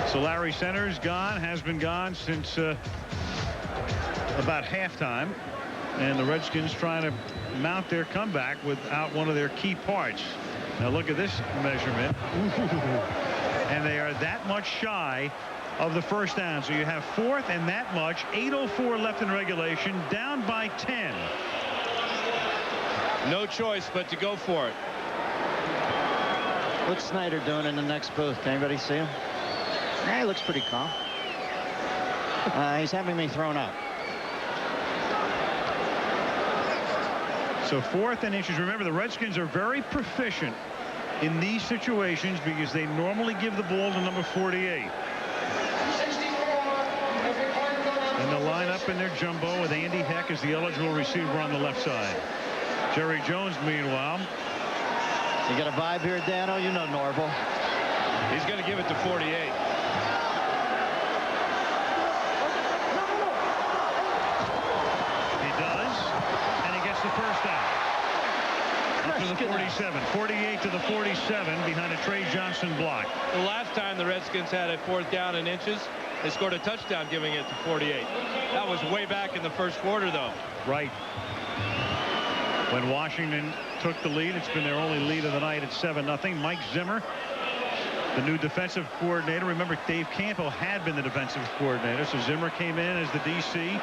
So Larry Centers gone, has been gone since about halftime. And the Redskins trying to mount their comeback without one of their key parts. Now look at this measurement. And they are that much shy of the first down. So you have 4th and that much. 8:04 left in regulation, down by 10. No choice but to go for it. What's Snyder doing in the next booth? Can anybody see him? He looks pretty calm. He's having me thrown out. So 4th and inches. Remember, the Redskins are very proficient in these situations because they normally give the ball to number 48. And they'll line up in their jumbo with Andy Heck as the eligible receiver on the left side. Jerry Jones, meanwhile. You got a vibe here, Dano? You know Norval. He's going to give it to 48. He does, and he gets the first down. Up to the 47. 48 to the 47 behind a Trey Johnson block. The last time the Redskins had a 4th down in inches, They scored a touchdown, giving it to 48. That was way back in the first quarter, though. Right. When Washington took the lead, it's been their only lead of the night at 7-0. Mike Zimmer, the new defensive coordinator. Remember, Dave Campo had been the defensive coordinator, so Zimmer came in as the DC.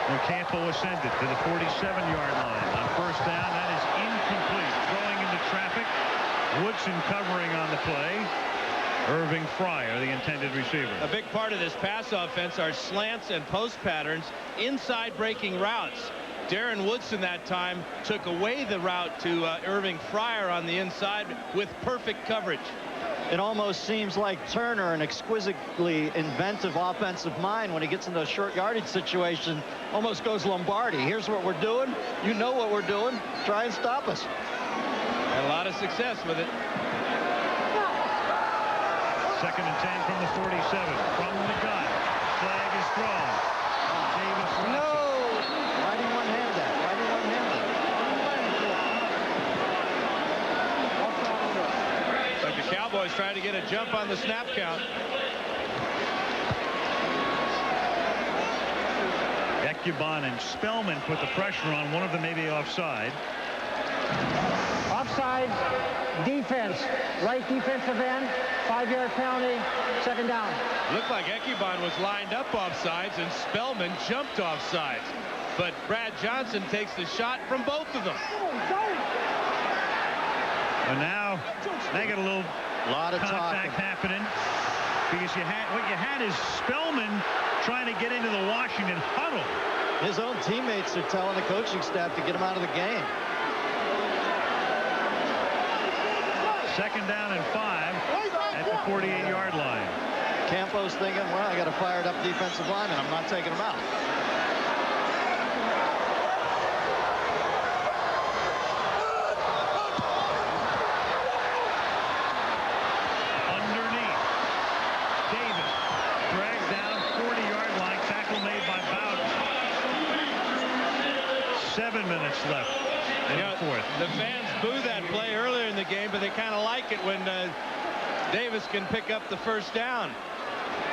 And Campo ascended to the 47-yard line. On first down, that is incomplete. Throwing into traffic. Woodson covering on the play. Irving Fryer, the intended receiver. A big part of this pass offense are slants and post patterns, inside breaking routes. Darren Woodson that time took away the route to Irving Fryer on the inside with perfect coverage. It almost seems like Turner, an exquisitely inventive offensive mind, when he gets into a short yardage situation, almost goes Lombardi. Here's what we're doing. You know what we're doing. Try and stop us. Had a lot of success with it. 2nd and 10 from the 47. From the gun. Flag is thrown. Davis. No! Why do you one-hand that? Why do you one-hand that? Like the Cowboys trying to get a jump on the snap count. Ekuban and Spellman put the pressure on. One of them may be offside. Offside, defense, right defensive end, 5-yard penalty, 2nd down. Looked like Ekuban was lined up offsides and Spellman jumped offsides. But Brad Johnson takes the shot from both of them. And now they got a little lot of contact happening, because what you had is Spellman trying to get into the Washington huddle. His own teammates are telling the coaching staff to get him out of the game. 2nd down and 5 at the 48-yard line. Campo's thinking, well, I got a fired up defensive lineman. I'm not taking him out. Underneath. Davis dragged down 40-yard line. Tackle made by Bowden. 7 minutes left in the 4th. The fans boo that play earlier in the game, but they kind of like it when Davis can pick up the first down.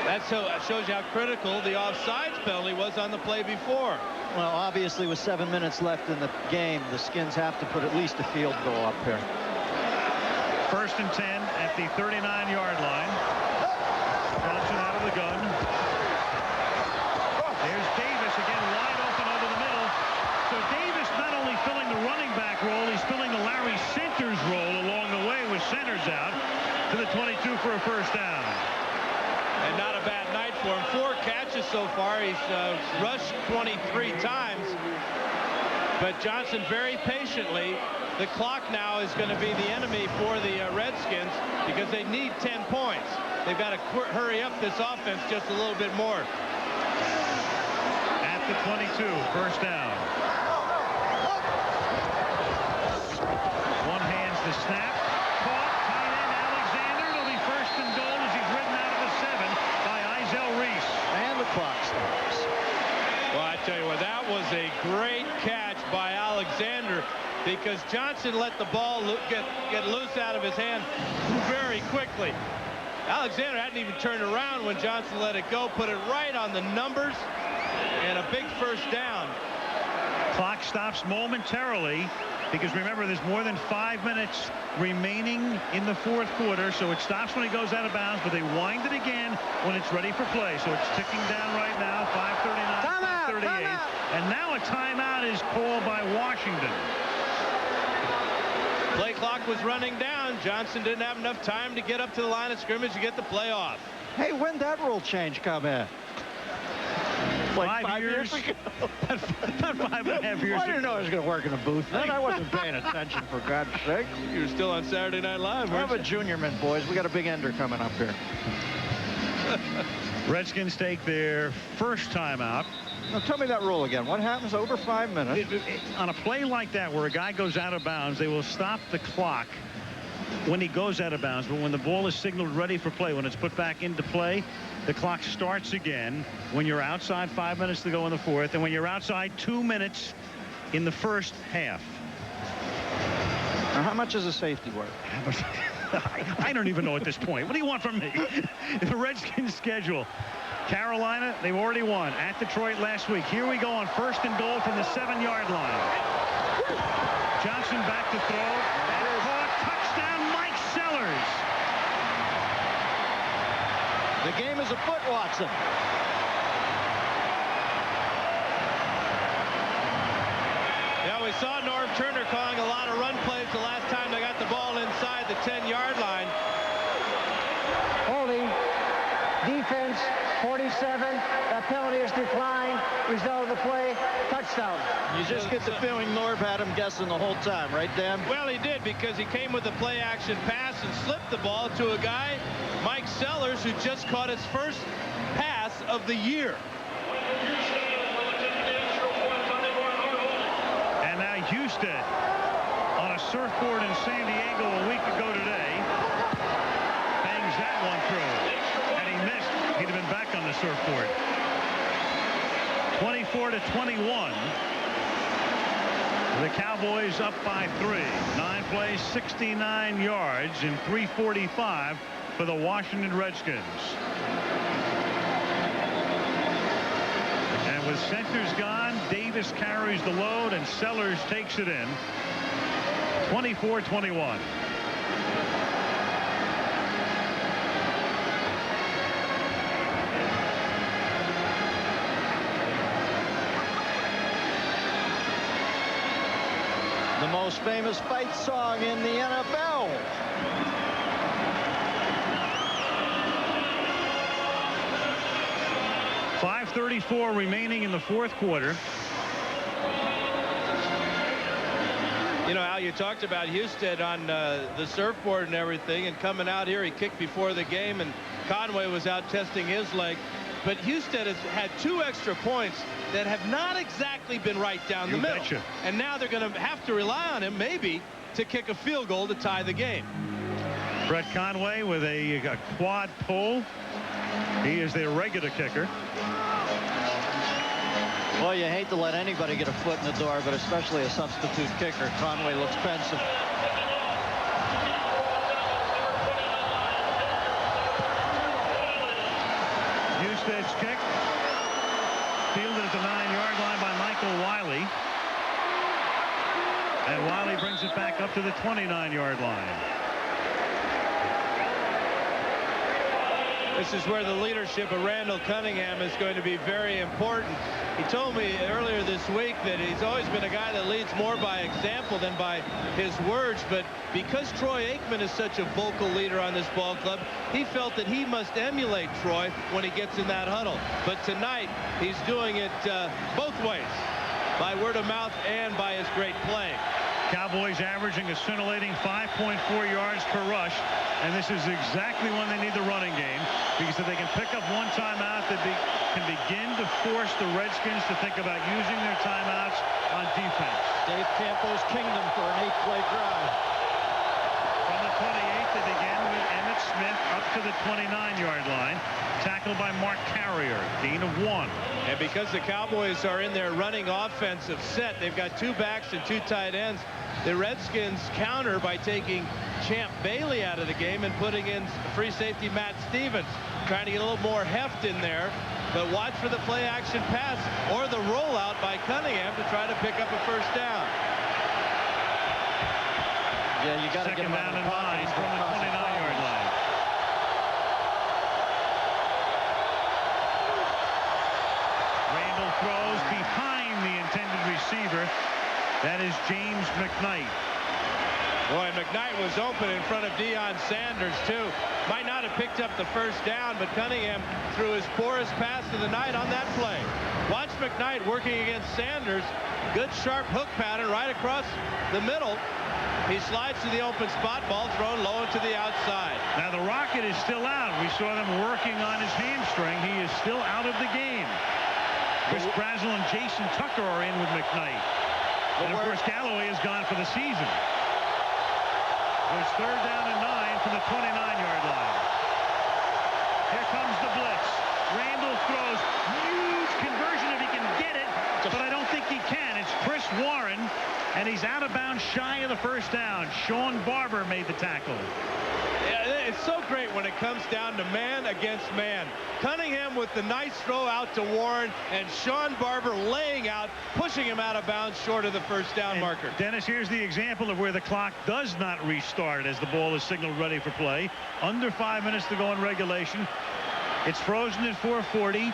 That shows you how critical the offsides penalty was on the play before. Well, obviously, with 7 minutes left in the game, the Skins have to put at least a field goal up here. 1st and 10 at the 39-yard line. Johnson out of the gun. There's Davis again, wide open over the middle. So Davis not only filling the running back role, he's filling the Larry Centers role along the way with Centers out to the 22 for a first down. And not a bad night for him. 4 catches so far. He's rushed 23 times. But Johnson very patiently. The clock now is going to be the enemy for the Redskins, because they need 10 points. They've got to hurry up this offense just a little bit more. At the 22, first down. One hands the snap. Caught. Tight end Alexander. It'll be 1st and goal as he's ridden out of the 7 by Isel Reese. And the clock stops. Well, I tell you what, that was a great catch by Alexander, because Johnson let the ball get loose out of his hand very quickly. Alexander hadn't even turned around when Johnson let it go, put it right on the numbers, and a big first down. Clock stops momentarily, because remember, there's more than 5 minutes remaining in the 4th quarter, so it stops when it goes out of bounds, but they wind it again when it's ready for play. So it's ticking down right now, 5:39, 5:38. And now a timeout is called by Washington. Play clock was running down. Johnson didn't have enough time to get up to the line of scrimmage to get the play off. Hey, when did that rule change come in? Like 5 years ago? About 5.5 years I didn't know I was going to work in a booth then. I wasn't paying attention, for God's sake. You were still on Saturday Night Live, weren't Have you? a junior mint, boys. We got a big ender coming up here. Redskins take their first timeout. Now, tell me that rule again. What happens over 5 minutes? On a play like that where a guy goes out of bounds, they will stop the clock when he goes out of bounds. But when the ball is signaled ready for play, when it's put back into play, the clock starts again when you're outside 5 minutes to go in the 4th, and when you're outside 2 minutes in the first half. Now, how much is a safety worth? I don't even know at this point. What do you want from me? The Redskins schedule. Carolina, they've already won at Detroit last week. Here we go on 1st and goal from the 7-yard line. Johnson back to throw. And caught. Touchdown, Mike Sellers. The game is afoot, Watson. Yeah, we saw Norm Turner calling a lot of run plays the last time they got the ball inside the 10-yard line. Holding. Defense, 47. That penalty is declined. Result of the play, touchdown. You just get the feeling Norb had him guessing the whole time, right, Dan? Well, he did, because he came with a play-action pass and slipped the ball to a guy, Mike Sellers, who just caught his first pass of the year. And now Husted on a surfboard in San Diego a week ago today. Bangs that one through. And he missed. He'd have been back on the surfboard. 24-21. The Cowboys up by 3. 9 plays, 69 yards in 3:45 for the Washington Redskins. And with centers gone, Davis carries the load and Sellers takes it in. 24-21. The most famous fight song in the NFL. .534 remaining in the 4th quarter. You know, Al, you talked about Husted on the surfboard and everything, and coming out here, he kicked before the game, and Conway was out testing his leg. But Husted has had 2 extra points that have not exactly been right down the middle. Betcha. And now they're going to have to rely on him, maybe, to kick a field goal to tie the game. Brett Conway with a quad pull. He is their regular kicker. Well, you hate to let anybody get a foot in the door, but especially a substitute kicker. Conway looks pensive. Husted's kick. Fielded at the 9-yard line by Michael Wiley. And Wiley brings it back up to the 29-yard line. This is where the leadership of Randall Cunningham is going to be very important. He told me earlier this week that he's always been a guy that leads more by example than by his words, but because Troy Aikman is such a vocal leader on this ball club, he felt that he must emulate Troy when he gets in that huddle. But tonight, he's doing it both ways, by word of mouth and by his great play. Cowboys averaging a scintillating 5.4 yards per rush, and this is exactly when they need the running game, because if they can pick up one timeout, they can begin to force the Redskins to think about using their timeouts on defense. Dave Campo's kingdom for an 8-play drive. From the 28, they begin with Emmitt Smith up to the 29-yard line. Tackled by Mark Carrier, gain of 1. And because the Cowboys are in their running offensive set, they've got 2 backs and 2 tight ends. The Redskins counter by taking Champ Bailey out of the game and putting in free safety Matt Stevens, trying to get a little more heft in there. But watch for the play action pass or the rollout by Cunningham to try to pick up a first down. Yeah, you got to get him down and 9 from the 29-yard line. Randall throws behind the intended receiver. That is James McKnight. Boy, McKnight was open in front of Deion Sanders, too. Might not have picked up the first down, but Cunningham threw his poorest pass of the night on that play. Watch McKnight working against Sanders. Good sharp hook pattern right across the middle. He slides to the open spot, ball thrown low and to the outside. Now the Rocket is still out. We saw them working on his hamstring. He is still out of the game. Chris Brazel and Jason Tucker are in with McKnight. And of course Galloway is gone for the season. It's 3rd down and 9 from the 29-yard line. Here comes the blitz. Randall throws. Huge conversion if he can get it, but I don't think he can. It's Chris Warren, and he's out of bounds shy of the first down. Sean Barber made the tackle. Yeah, it's so great when it comes down to man against man. Cunningham with the nice throw out to Warren, and Sean Barber laying out, pushing him out of bounds short of the first down marker. Dennis, here's the example of where the clock does not restart as the ball is signaled ready for play. Under 5 minutes to go in regulation. It's frozen at 4:40.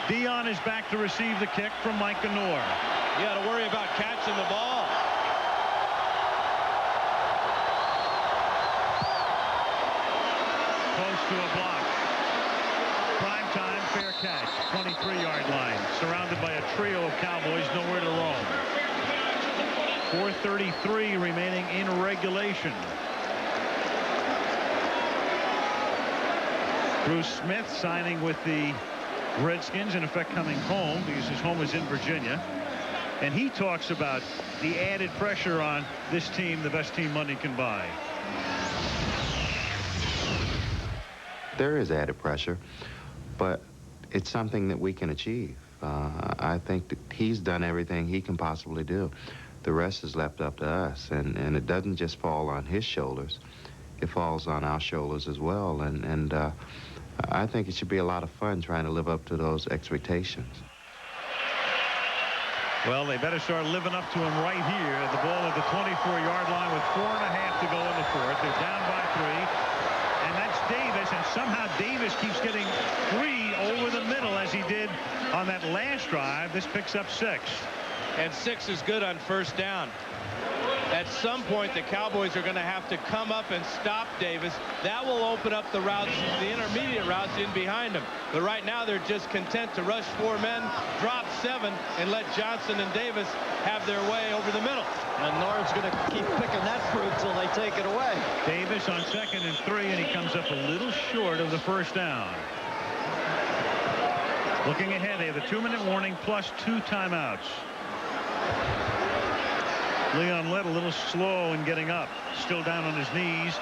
Dion is back to receive the kick from Mike Ganor. You got to worry about catching the ball. Close to a block. Prime time, fair catch. 23-yard line. Surrounded by a trio of Cowboys, nowhere to roam. 4:33 remaining in regulation. Bruce Smith signing with the Redskins, in effect coming home because his home is in Virginia. And he talks about the added pressure on this team, the best team money can buy. There is added pressure, but it's something that we can achieve. I think that he's done everything he can possibly do. The rest is left up to us, and it doesn't just fall on his shoulders. It falls on our shoulders as well, and I think it should be a lot of fun trying to live up to those expectations. Well, they better start living up to him right here. The ball at the 24-yard line with 4.5 to go in the fourth. They're down by 3. And that's Davis, and somehow Davis keeps getting free over the middle as he did on that last drive. This picks up 6. And 6 is good on first down. At some point, the Cowboys are going to have to come up and stop Davis. That will open up the routes, the intermediate routes in behind him. But right now, they're just content to rush 4 men, drop 7, and let Johnson and Davis have their way over the middle. And Nord's going to keep picking that fruit till they take it away. Davis on 2nd and 3, and he comes up a little short of the first down. Looking ahead, they have a 2-minute warning plus 2 timeouts. Leon Lett a little slow in getting up. Still down on his knees.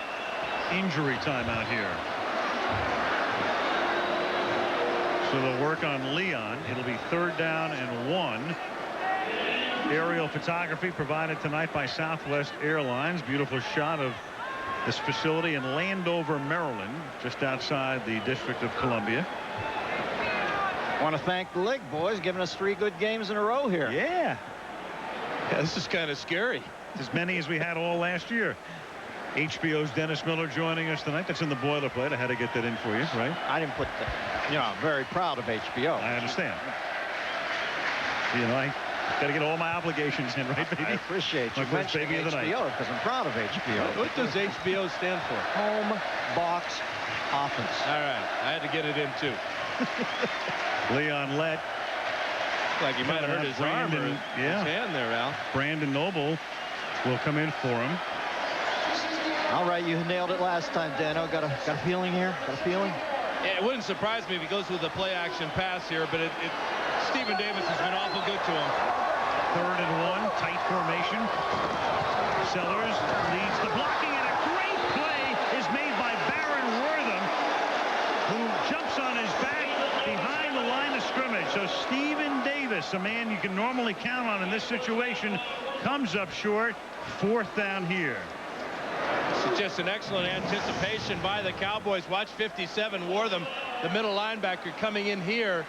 Injury timeout here. So they'll work on Leon. It'll be 3rd down and 1. Aerial photography provided tonight by Southwest Airlines. Beautiful shot of this facility in Landover, Maryland, just outside the District of Columbia. I want to thank the league, boys, giving us 3 good games in a row here. Yeah. Yeah, this is kind of scary. As many as we had all last year. HBO's Dennis Miller joining us tonight. That's in the boilerplate. I had to get that in for you, right? I didn't put that. You know, I'm very proud of HBO. I understand. You know, I got to get all my obligations in, right, baby? I appreciate you mentioning baby of the HBO because I'm proud of HBO. What does HBO stand for? Home Box Offense. All right. I had to get it in, too. Leon Lett. Like he might have hurt his arm or his hand there, Al. Brandon Noble will come in for him. All right, you nailed it last time, Dano. Got a feeling here? Got a feeling? Yeah, it wouldn't surprise me if he goes with a play-action pass here, but Stephen Davis has been awful good to him. 3rd and 1, tight formation. Sellers leads the blocking, and a great play is made by Baron Wortham, who jumps on his back behind the line of scrimmage. So Stephen Davis, a man you can normally count on in this situation, comes up short. 4th down here. This is just an excellent anticipation by the Cowboys. Watch 57 Wortham, the middle linebacker, coming in here,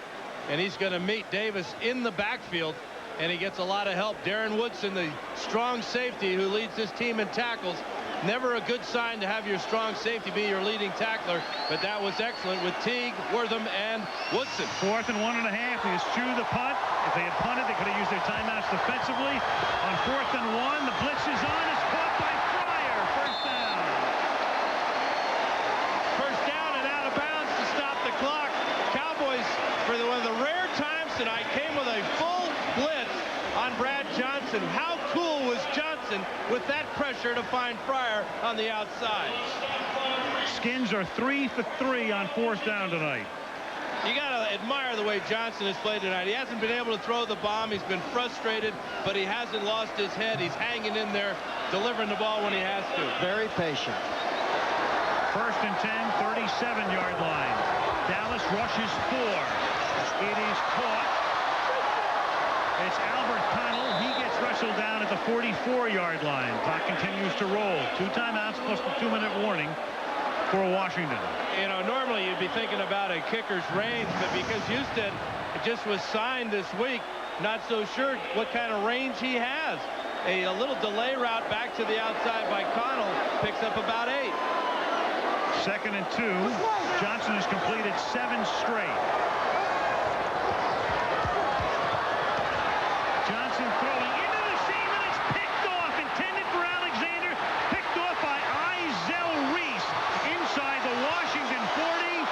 and he's going to meet Davis in the backfield, and he gets a lot of help. Darren Woodson, the strong safety who leads this team in tackles. Never a good sign to have your strong safety be your leading tackler, but that was excellent with Teague, Wortham, and Woodson. 4th and 1.5. He eschew the punt. If they had punted, they could have used their timeouts defensively. On 4th and 1, the blitz is on. It's caught by Fryer. First down. First down and out of bounds to stop the clock. Cowboys, for one of the rare times tonight, came with a full blitz on Brad Johnson. How cool was Johnson with that pressure to find Fryer on the outside? Skins are 3 for 3 on 4th down tonight. You got to admire the way Johnson has played tonight. He hasn't been able to throw the bomb. He's been frustrated, but he hasn't lost his head. He's hanging in there, delivering the ball when he has to. Very patient. 1st and 10, 37-yard line. Dallas rushes 4. It is caught. It's Albert Connell. He gets wrestled down at the 44-yard line. Clock continues to roll. 2 timeouts plus the 2-minute warning. for Washington. You know, normally you'd be thinking about a kicker's range, but because Houston just was signed this week, not so sure what kind of range he has. A little delay route back to the outside by Connell picks up about 8. 2nd and 2. Johnson has completed 7 straight. Johnson throwing into the seam, and it's picked off. Intended for Alexander. Picked off by Ismail Reese inside the Washington 40.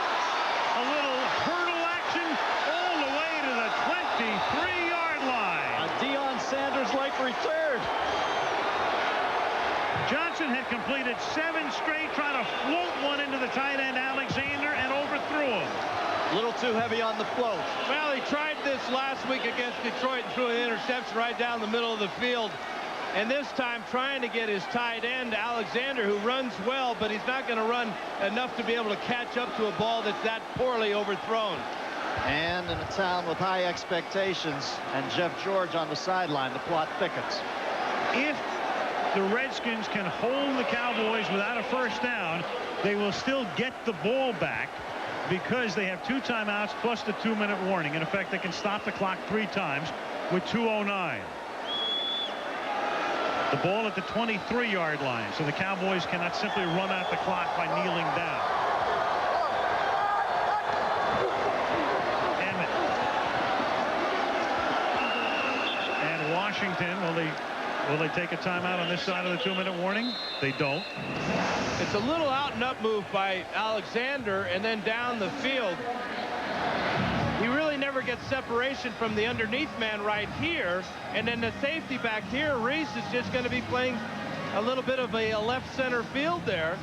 A little hurdle action all the way to the 23-yard line. A Deion Sanders-like return. Johnson had completed 7 straight, trying to float one into the tight end Alexander, and overthrew him. A little too heavy on the float. Well, he tried this last week against Detroit and threw an interception right down the middle of the field. And this time trying to get his tight end, Alexander, who runs well, but he's not going to run enough to be able to catch up to a ball that's that poorly overthrown. And in a town with high expectations, and Jeff George on the sideline, the plot thickens. If the Redskins can hold the Cowboys without a first down, they will still get the ball back because they have 2 timeouts plus the 2-minute warning. In effect, they can stop the clock 3 times with 2:09. The ball at the 23-yard line, so the Cowboys cannot simply run out the clock by kneeling down. Emmitt. And Washington, will they take a timeout on this side of the 2-minute warning? They don't. It's a little out and up move by Alexander, and then down the field. He really never gets separation from the underneath man right here, and then the safety back here, Reese, is just going to be playing a little bit of a left center field there.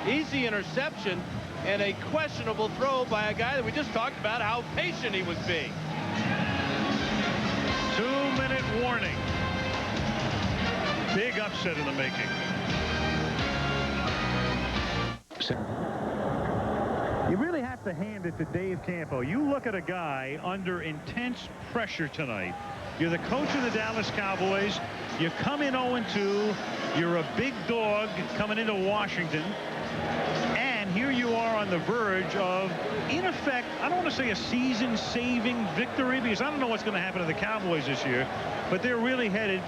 Easy interception and a questionable throw by a guy that we just talked about how patient he was being. 2-minute warning. Big upset in the making. You really have to hand it to Dave Campo. You look at a guy under intense pressure tonight. You're the coach of the Dallas Cowboys. You come in 0-2. You're a big dog coming into Washington. And here you are on the verge of, in effect, I don't want to say a season-saving victory, because I don't know what's going to happen to the Cowboys this year, but they're really headed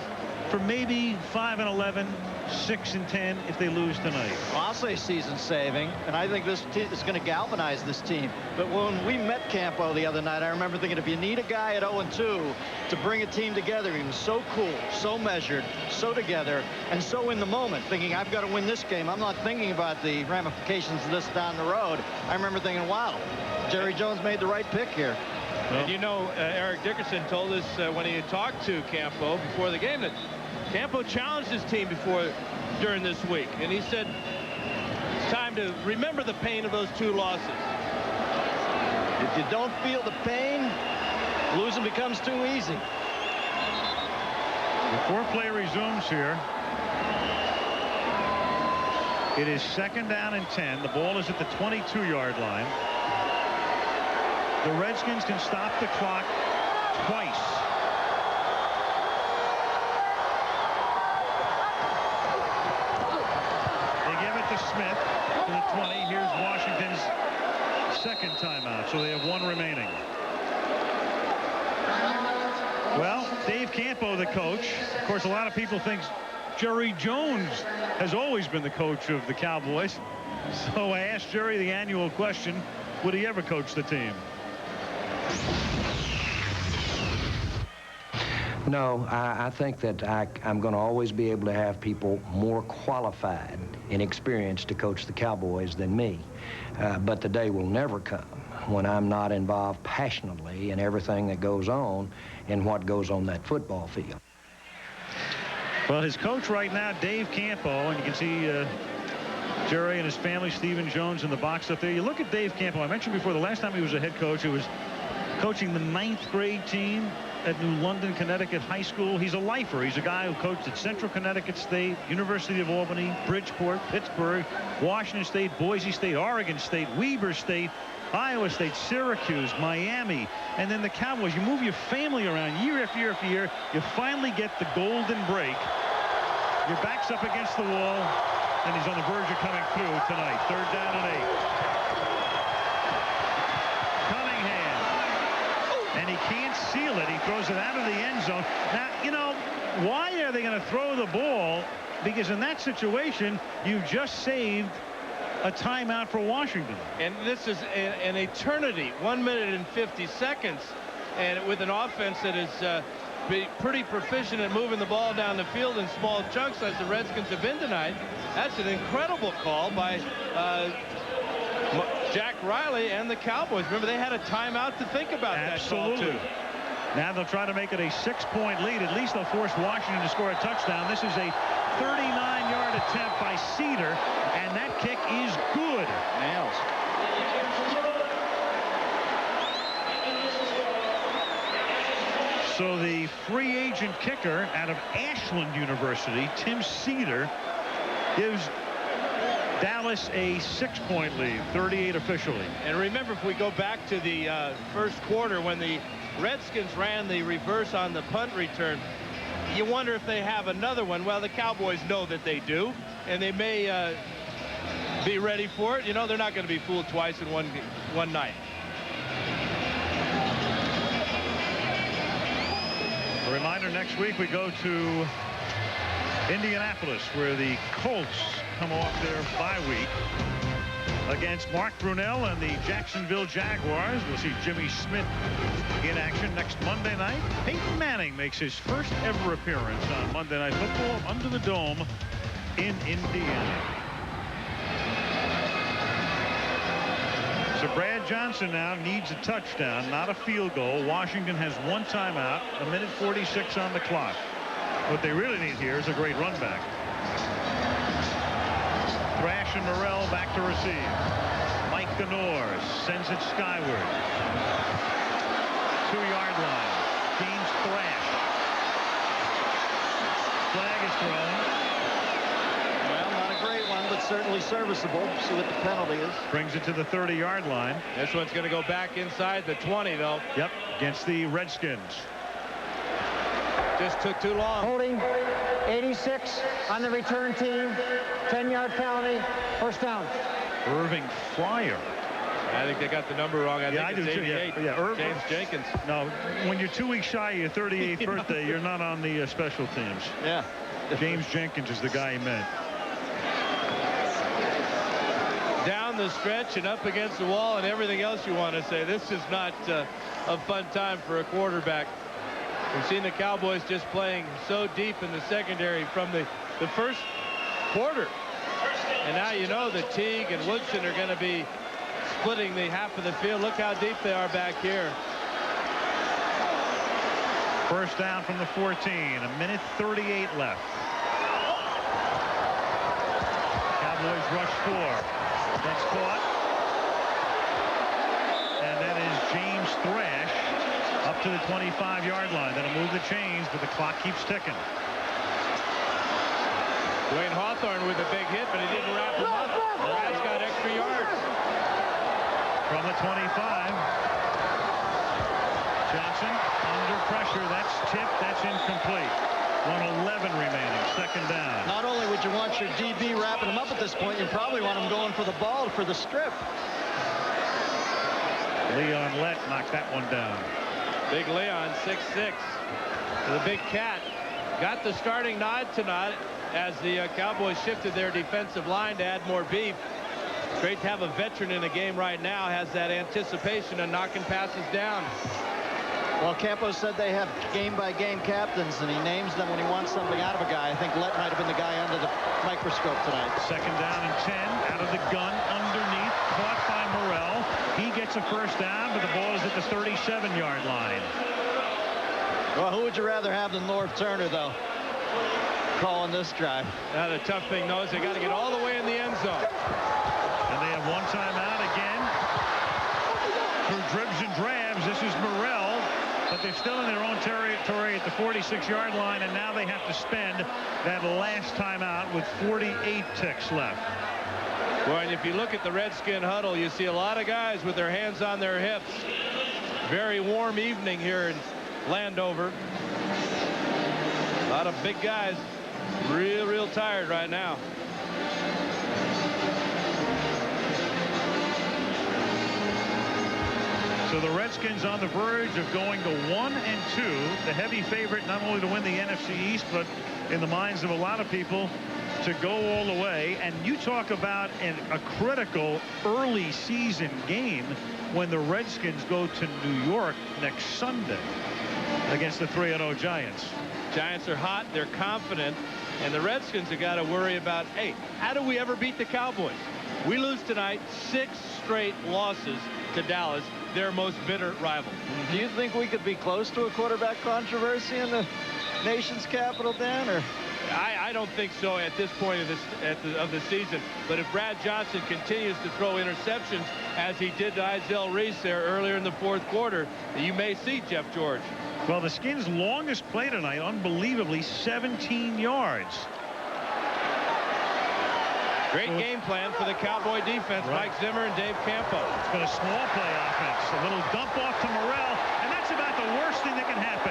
for maybe 5-11, 6-10 if they lose tonight. I'll say season saving, and I think this is going to galvanize this team. But when we met Campo the other night, I remember thinking, if you need a guy at 0-2 to bring a team together, he was so cool, so measured, so together, and so in the moment, thinking, I've got to win this game. I'm not thinking about the ramifications of this down the road. I remember thinking, wow, Jerry Jones made the right pick here. And you know, Eric Dickerson told us when he had talked to Campo before the game that Campo challenged his team during this week, and he said it's time to remember the pain of those 2 losses. If you don't feel the pain, losing becomes too easy. Before play resumes here, it is 2nd down and 10. The ball is at the 22-yard line. The Redskins can stop the clock twice. Smith to the 20. Here's Washington's 2nd timeout, so they have 1 remaining. Well, Dave Campo, the coach. Of course, a lot of people think Jerry Jones has always been the coach of the Cowboys. So I asked Jerry the annual question, would he ever coach the team? No, I think that I'm going to always be able to have people more qualified and experienced to coach the Cowboys than me. But the day will never come when I'm not involved passionately in everything that goes on and what goes on that football field. Well, his coach right now, Dave Campo, and you can see Jerry and his family, Stephen Jones, in the box up there. You look at Dave Campo. I mentioned before, the last time he was a head coach, it was coaching the 9th grade team at New London, Connecticut High School. He's a lifer. He's a guy who coached at Central Connecticut State, University of Albany, Bridgeport, Pittsburgh, Washington State, Boise State, Oregon State, Weber State, Iowa State, Syracuse, Miami, and then the Cowboys. You move your family around year after year after year. You finally get the golden break. Your back's up against the wall. and he's on the verge of coming through tonight. 3rd down and 8. Cunningham. And he can't seal it. He throws it out of the end zone. Now, you know, why are they going to throw the ball? Because in that situation, you just saved a timeout for Washington. And this is an eternity, 1 minute and 50 seconds. And with an offense that is pretty proficient at moving the ball down the field in small chunks as the Redskins have been tonight. That's an incredible call by Jack Riley and the Cowboys. Remember, they had a timeout to think about that call, too. Now they'll try to make it a 6-point lead. At least they'll force Washington to score a touchdown. This is a 39-yard attempt by Seder, and that kick is good. Nails. So the free agent kicker out of Ashland University, Tim Seder, gives Dallas a 6-point lead, 38 officially. And remember, if we go back to the first quarter when the Redskins ran the reverse on the punt return, you wonder if they have another one. Well, the Cowboys know that they do, and they may be ready for it. You know, they're not going to be fooled twice in one night. A reminder, next week we go to Indianapolis, where the Colts come off their bye week against Mark Brunell and the Jacksonville Jaguars. We'll see Jimmy Smith in action next Monday night. Peyton Manning makes his first ever appearance on Monday Night Football under the dome in Indiana. So Brad Johnson now needs a touchdown, not a field goal. Washington has 1 timeout, 1:46 on the clock. What they really need here is a great run back. Thrash and Murrell back to receive. Mike Ganor sends it skyward. 2-yard line. James Thrash. Flag is thrown. Well, not a great one, but certainly serviceable. See what the penalty is. Brings it to the 30-yard line. This one's going to go back inside the 20, though. Yep, against the Redskins. Just took too long. Holding 86 on the return team. 10-yard penalty. First down. Irving Fryer. I think they got the number wrong. I think it's 88. Yeah, James Jenkins. No, when you're 2 weeks shy of your 38th birthday, you're not on the special teams. Yeah. James Jenkins is the guy he meant. Down the stretch and up against the wall and everything else you want to say. This is not a fun time for a quarterback. We've seen the Cowboys just playing so deep in the secondary from the first quarter. And now you know that Teague and Woodson are going to be splitting the half of the field. Look how deep they are back here. First down from the 14. 1:38 left. Cowboys rush 4. That's caught. And that is James Thrash up to the 25-yard line. That'll move the chains, but the clock keeps ticking. Dwayne Hawthorne with a big hit, but he didn't wrap him up. Thrash got extra yards. From the 25. Johnson under pressure. That's tipped. That's incomplete. 1:11 remaining. Second down. Not only would you want your DB wrapping him up at this point, you probably want him going for the ball for the strip. Leon Lett knocked that one down. Big Leon, 6'6". The big cat got the starting nod tonight as the Cowboys shifted their defensive line to add more beef. Great to have a veteran in the game right now, has that anticipation of knocking passes down. Well, Campos said they have game-by-game captains, and he names them when he wants something out of a guy. I think Lett might have been the guy under the microscope tonight. Second down and 10. Out of the gun underneath. Caught by Murrell. He gets a first down, but the ball is at the 37-yard line. Well, who would you rather have than Norv Turner, though, calling this drive? Now, the tough thing, though, is they got to get all the way in the end zone. And they have 1 timeout again. Through dribs and drabs, this is Murrell. But they're still in their own territory at the 46-yard line, and now they have to spend that last timeout with 48 ticks left. Well, and if you look at the Redskin huddle, you see a lot of guys with their hands on their hips. Very warm evening here in Landover. A lot of big guys, real tired right now. So the Redskins on the verge of going to 1-2, the heavy favorite not only to win the NFC East, but in the minds of a lot of people to go all the way. And you talk about a critical early season game when the Redskins go to New York next Sunday against the 3-0 Giants. Giants are hot, they're confident, and the Redskins have got to worry about, hey, how do we ever beat the Cowboys? We lose tonight, 6 straight losses to Dallas, their most bitter rival. Do you think we could be close to a quarterback controversy in the nation's capital, Dan? Or I don't think so at this point of the season. But if Brad Johnson continues to throw interceptions as he did to Ismail Reese there earlier in the 4th quarter, you may see Jeff George. Well, the Skins' longest play tonight, unbelievably, 17 yards. Great game plan for the Cowboy defense, right. Mike Zimmer and Dave Campo. It's been a small play offense. A little dump off to Murrell, and that's about the worst thing that can happen.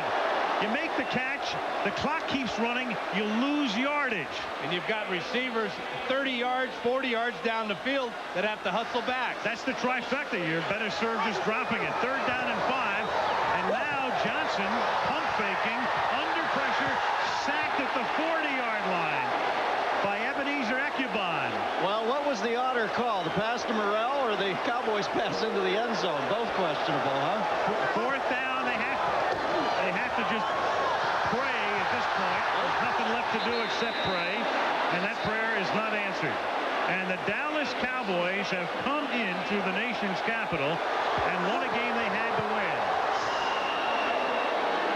You make the catch, the clock keeps running, you lose yardage. And you've got receivers 30 yards, 40 yards down the field that have to hustle back. That's the trifecta. You're better served just dropping it. 3rd down and 5. And now Johnson, pump faking, under pressure, sacked at the 40-yard line by Ebenezer Ecubon. Well, what was the odder call? The pass to Murrell or the Cowboys pass into the end zone? Both questionable, huh? 4th down. They have to just pray at this point. There's nothing left to do except pray, and that prayer is not answered. And the Dallas Cowboys have come into the nation's capital and won a game they had to win.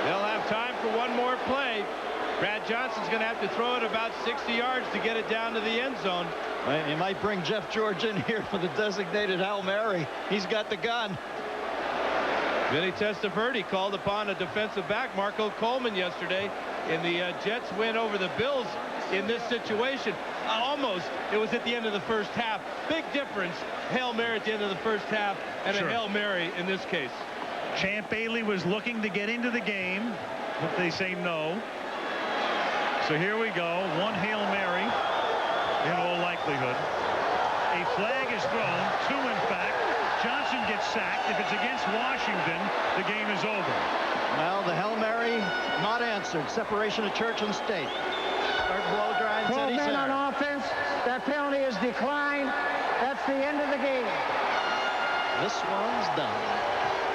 They'll have time for one more play. Brad Johnson's going to have to throw it about 60 yards to get it down to the end zone. He might bring Jeff George in here for the designated Hail Mary. He's got the gun. Vinny Testaverde called upon a defensive back, Marco Coleman, yesterday in the Jets win over the Bills in this situation. Almost. It was at the end of the first half. Big difference. Hail Mary at the end of the first half and a Hail Mary in this case. Champ Bailey was looking to get into the game, but they say no. So here we go. One Hail Mary in all likelihood. A flag is thrown. 2 in fact. Johnson gets sacked. If it's against Washington, the game is over. Well, the Hail Mary not answered. Separation of church and state. Start blow drying. 12 men on offense. That penalty is declined. That's the end of the game. This one's done.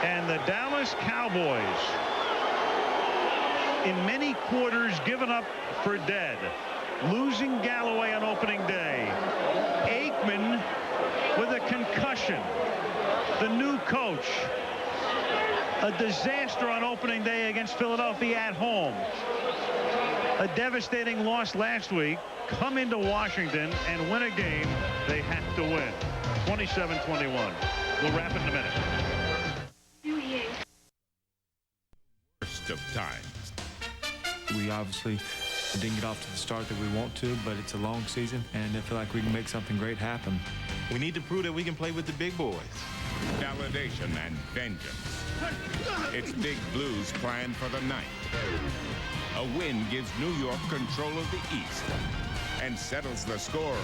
And the Dallas Cowboys, in many quarters, given up for dead. Losing Galloway on opening day. Aikman with a concussion. The new coach. A disaster on opening day against Philadelphia at home. A devastating loss last week. Come into Washington and win a game they have to win. 27-21. We'll wrap it in a minute. Worst of times. We obviously didn't get off to the start that we want to, but it's a long season, and I feel like we can make something great happen. We need to prove that we can play with the big boys. Validation and vengeance. It's Big Blues plan for the night. A win gives New York control of the East and settles the score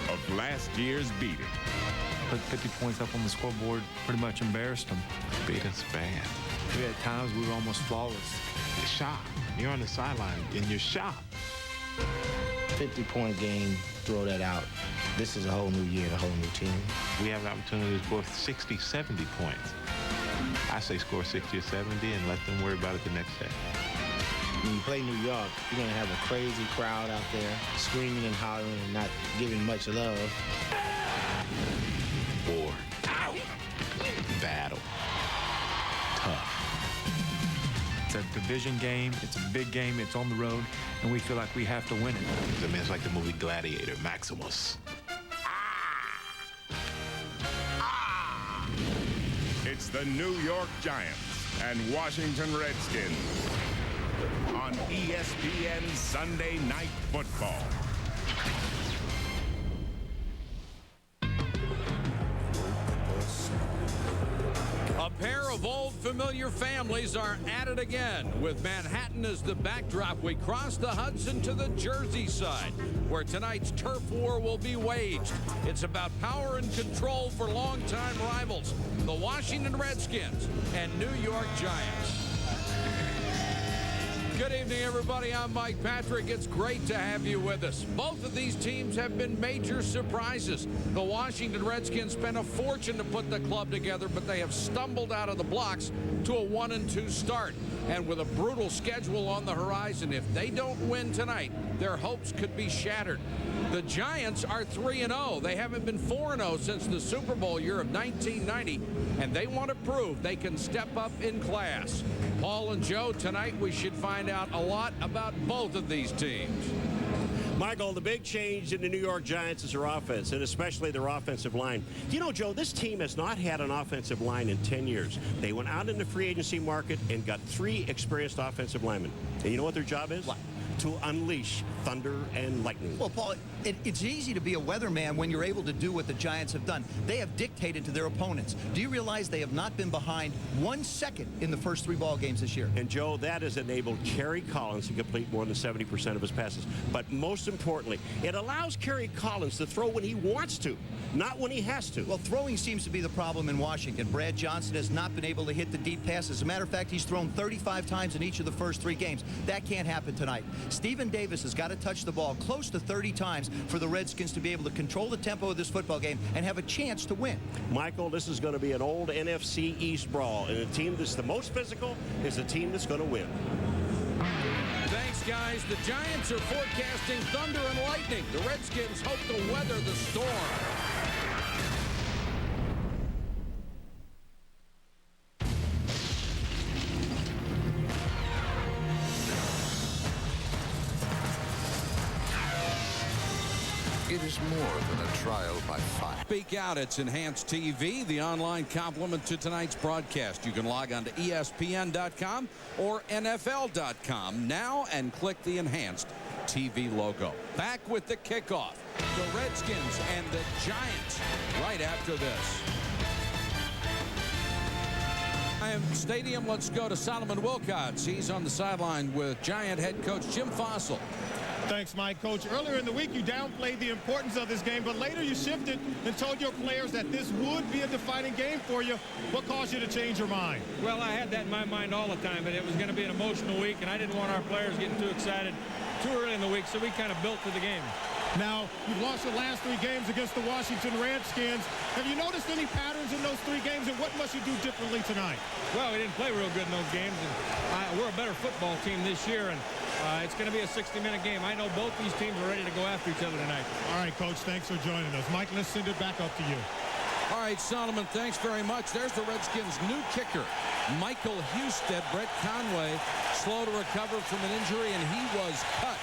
of last year's beating. Put 50 points up on the scoreboard, pretty much embarrassed them. Beat us bad. We had times we were almost flawless. You're shocked. You're on the sideline and you're shocked. 50-point game, throw that out. This is a whole new year and a whole new team. We have an opportunity to score 60, 70 points. I say score 60 or 70 and let them worry about it the next day. When you play New York, you're going to have a crazy crowd out there screaming and hollering and not giving much love. War. Battle. Tough. It's a division game. It's a big game. It's on the road, and we feel like we have to win it. I mean, it's like the movie Gladiator, Maximus. It's the New York Giants and Washington Redskins on ESPN Sunday Night Football. A pair of old food familiar families are at it again. With Manhattan as the backdrop, we cross the Hudson to the Jersey side, where tonight's turf war will be waged. It's about power and control for longtime rivals, the Washington Redskins and New York Giants. Good evening, everybody. I'm Mike Patrick. It's great to have you with us. Both of these teams have been major surprises. The Washington Redskins spent a fortune to put the club together, but they have stumbled out of the blocks to a 1-2 start. And with a brutal schedule on the horizon, if they don't win tonight, their hopes could be shattered. The Giants are 3-0. They haven't been 4-0 since the Super Bowl year of 1990, and they want to prove they can step up in class. Paul and Joe, tonight we should find out a lot about both of these teams. Michael, the big change in the New York Giants is their offense, and especially their offensive line. You know, Joe, this team has not had an offensive line in 10 years. They went out in the free agency market and got 3 experienced offensive linemen. And you know what their job is? What? To unleash thunder and lightning. Well, Paul, it's easy to be a weatherman when you're able to do what the Giants have done. They have dictated to their opponents. Do you realize they have not been behind 1 second in the first 3 ball games this year? And, Joe, that has enabled Kerry Collins to complete more than 70% of his passes. But most importantly, it allows Kerry Collins to throw when he wants to, not when he has to. Well, throwing seems to be the problem in Washington. Brad Johnson has not been able to hit the deep passes. As a matter of fact, he's thrown 35 times in each of the first 3 games. That can't happen tonight. Stephen Davis has got to touch the ball close to 30 times for the Redskins to be able to control the tempo of this football game and have a chance to win. Michael, this is going to be an old NFC East brawl, and a team that's the most physical is the team that's going to win. Thanks, guys. The Giants are forecasting thunder and lightning. The Redskins hope to weather the storm. It is more than a trial by fire. Speak out. It's Enhanced TV, the online complement to tonight's broadcast. You can log on to ESPN.com or NFL.com now and click the Enhanced TV logo. Back with the kickoff. The Redskins and the Giants right after this. Stadium, let's go to Solomon Wilcots. He's on the sideline with Giant head coach Jim Fossil. Thanks, Mike. Coach, earlier in the week, you downplayed the importance of this game, but later you shifted and told your players that this would be a defining game for you. What caused you to change your mind? Well, I had that in my mind all the time, but it was going to be an emotional week, and I didn't want our players getting too excited too early in the week, so we kind of built to the game. Now, you've lost your last 3 games against the Washington Redskins. Have you noticed any patterns in those 3 games, and what must you do differently tonight? Well, we didn't play real good in those games, and we're a better football team this year, and it's going to be a 60-minute game. I know both these teams are ready to go after each other tonight. All right, Coach, thanks for joining us. Mike, let's send it back up to you. All right, Solomon, thanks very much. There's the Redskins' new kicker, Michael Husted. Brett Conway slow to recover from an injury, and he was cut.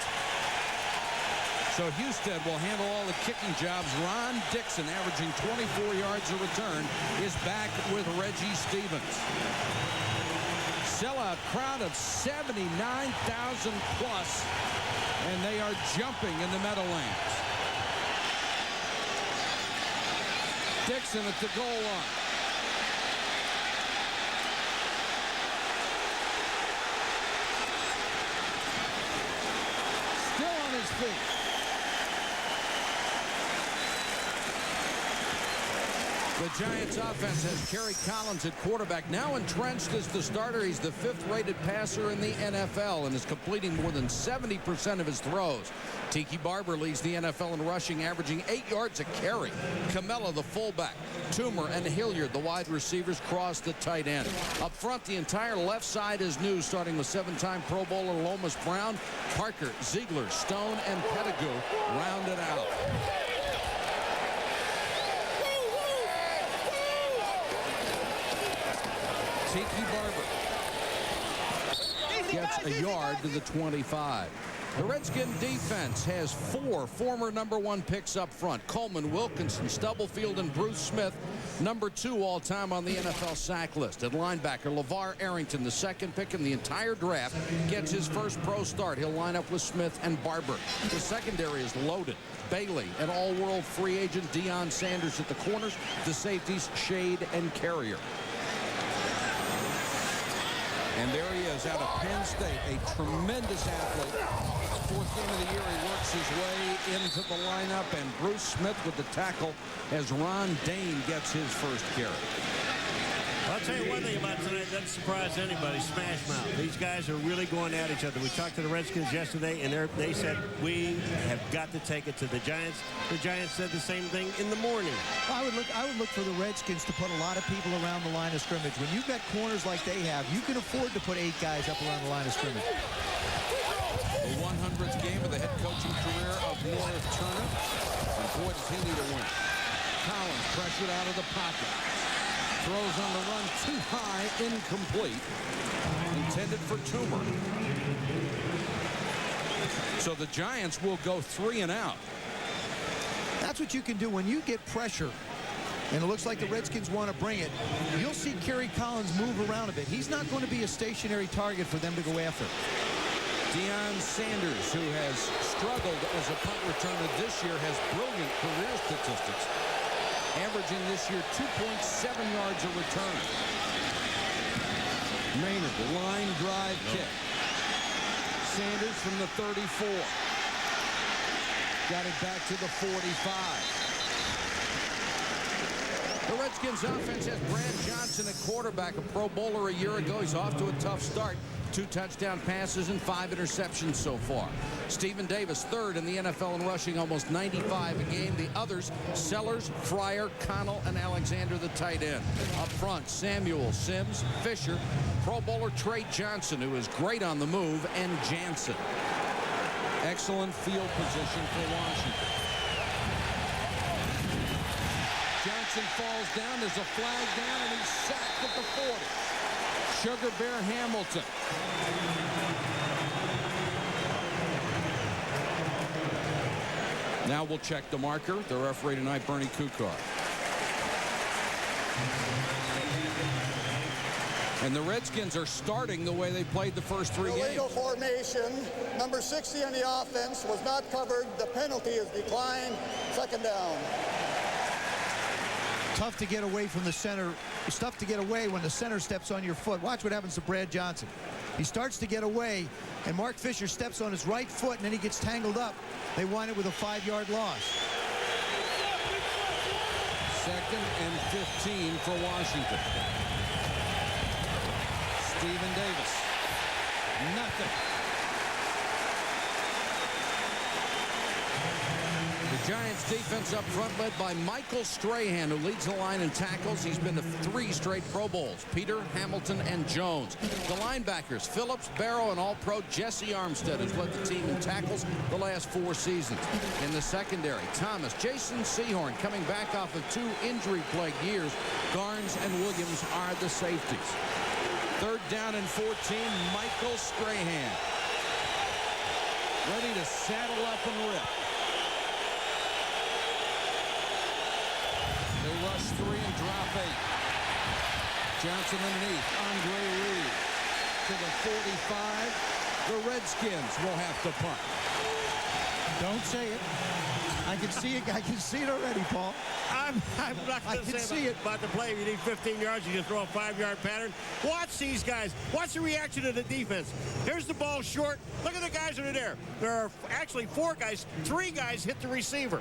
So Husted will handle all the kicking jobs. Ron Dixon, averaging 24 yards a return, is back with Reggie Stevens. Sellout crowd of 79,000 plus, and they are jumping in the Meadowlands. Dixon at the goal line. Still on his feet. The Giants offense has Kerry Collins at quarterback, now entrenched as the starter. He's the 5th-rated passer in the NFL and is completing more than 70% of his throws. Tiki Barber leads the NFL in rushing, averaging 8 yards a carry. Camella, the fullback. Toomer and Hilliard, the wide receivers, cross the tight end. Up front, the entire left side is new, starting with 7-time Pro Bowler Lomas Brown. Parker, Ziegler, Stone, and Pettigrew round it out. Tiki Barber gets a yard to the 25. The Redskin defense has 4 former #1 picks up front. Coleman, Wilkinson, Stubblefield, and Bruce Smith, #2 all-time on the NFL sack list. At linebacker, LeVar Arrington, the 2nd pick in the entire draft, gets his first pro start. He'll line up with Smith and Barber. The secondary is loaded. Bailey, an all-world free agent, Deion Sanders at the corners. The safeties, Shade and Carrier. And there he is out of Penn State, a tremendous athlete. Fourth game of the year, he works his way into the lineup, and Bruce Smith with the tackle as Ron Dane gets his first carry. I'll tell you one thing about tonight, doesn't surprise anybody, smash mouth. These guys are really going at each other. We talked to the Redskins yesterday, and they said, we have got to take it to the Giants. The Giants said the same thing in the morning. I would look for the Redskins to put a lot of people around the line of scrimmage. When you've got corners like they have, you can afford to put 8 guys up around the line of scrimmage. The 100th game of the head coaching career of North Turner. And boy, does he need a win. Collins pressured out of the pocket. Throws on the run too high, incomplete. Intended for Toomer. So the Giants will go 3 and out. That's what you can do when you get pressure. And it looks like the Redskins want to bring it. You'll see Kerry Collins move around a bit. He's not going to be a stationary target for them to go after. Deion Sanders, who has struggled as a punt returner this year, has brilliant career statistics. Averaging this year 2.7 yards a return. Maynard, line drive kick. Sanders from the 34. Got it back to the 45. The Redskins offense has Brad Johnson at quarterback, a Pro Bowler a year ago. He's off to a tough start. 2 touchdown passes and 5 interceptions so far. Stephen Davis, third in the NFL in rushing, almost 95 a game. The others, Sellers, Fryer, Connell, and Alexander, the tight end. Up front, Samuel, Sims, Fisher, Pro Bowler Trey Johnson, who is great on the move, and Jansen. Excellent field position for Washington. Johnson falls down. There's a flag down, and he's sacked at the 40. Sugar Bear Hamilton. Now we'll check the marker. The referee tonight, Bernie Kukar. And the Redskins are starting the way they played the first 3 games. Illegal formation. Number 60 on the offense was not covered. The penalty is declined. 2nd down. Tough to get away from the center. It's tough to get away when the center steps on your foot. Watch what happens to Brad Johnson. He starts to get away, and Mark Fisher steps on his right foot, and then he gets tangled up. They wind it with a 5-yard loss. 2nd and 15 for Washington. Stephen Davis. Nothing. The Giants defense up front led by Michael Strahan, who leads the line in tackles. He's been to 3 straight Pro Bowls. Peter, Hamilton, and Jones. The linebackers, Phillips, Barrow, and All-Pro Jesse Armstead, who's led the team in tackles the last 4 seasons. In the secondary, Thomas, Jason Sehorn, coming back off of 2 injury-plagued years. Garnes and Williams are the safeties. 3rd down and 14, Michael Strahan. Ready to saddle up and rip. They rush 3 and drop 8. Johnson underneath. Andre Reed to the 45. The Redskins will have to punt. Don't say it. I can see it. I can see it already, Paul. I'm not going to say about the play. If you need 15 yards, you can throw a 5-yard pattern. Watch these guys. Watch the reaction of the defense. Here's the ball short. Look at the guys that are there. There are actually 4 guys. 3 guys hit the receiver.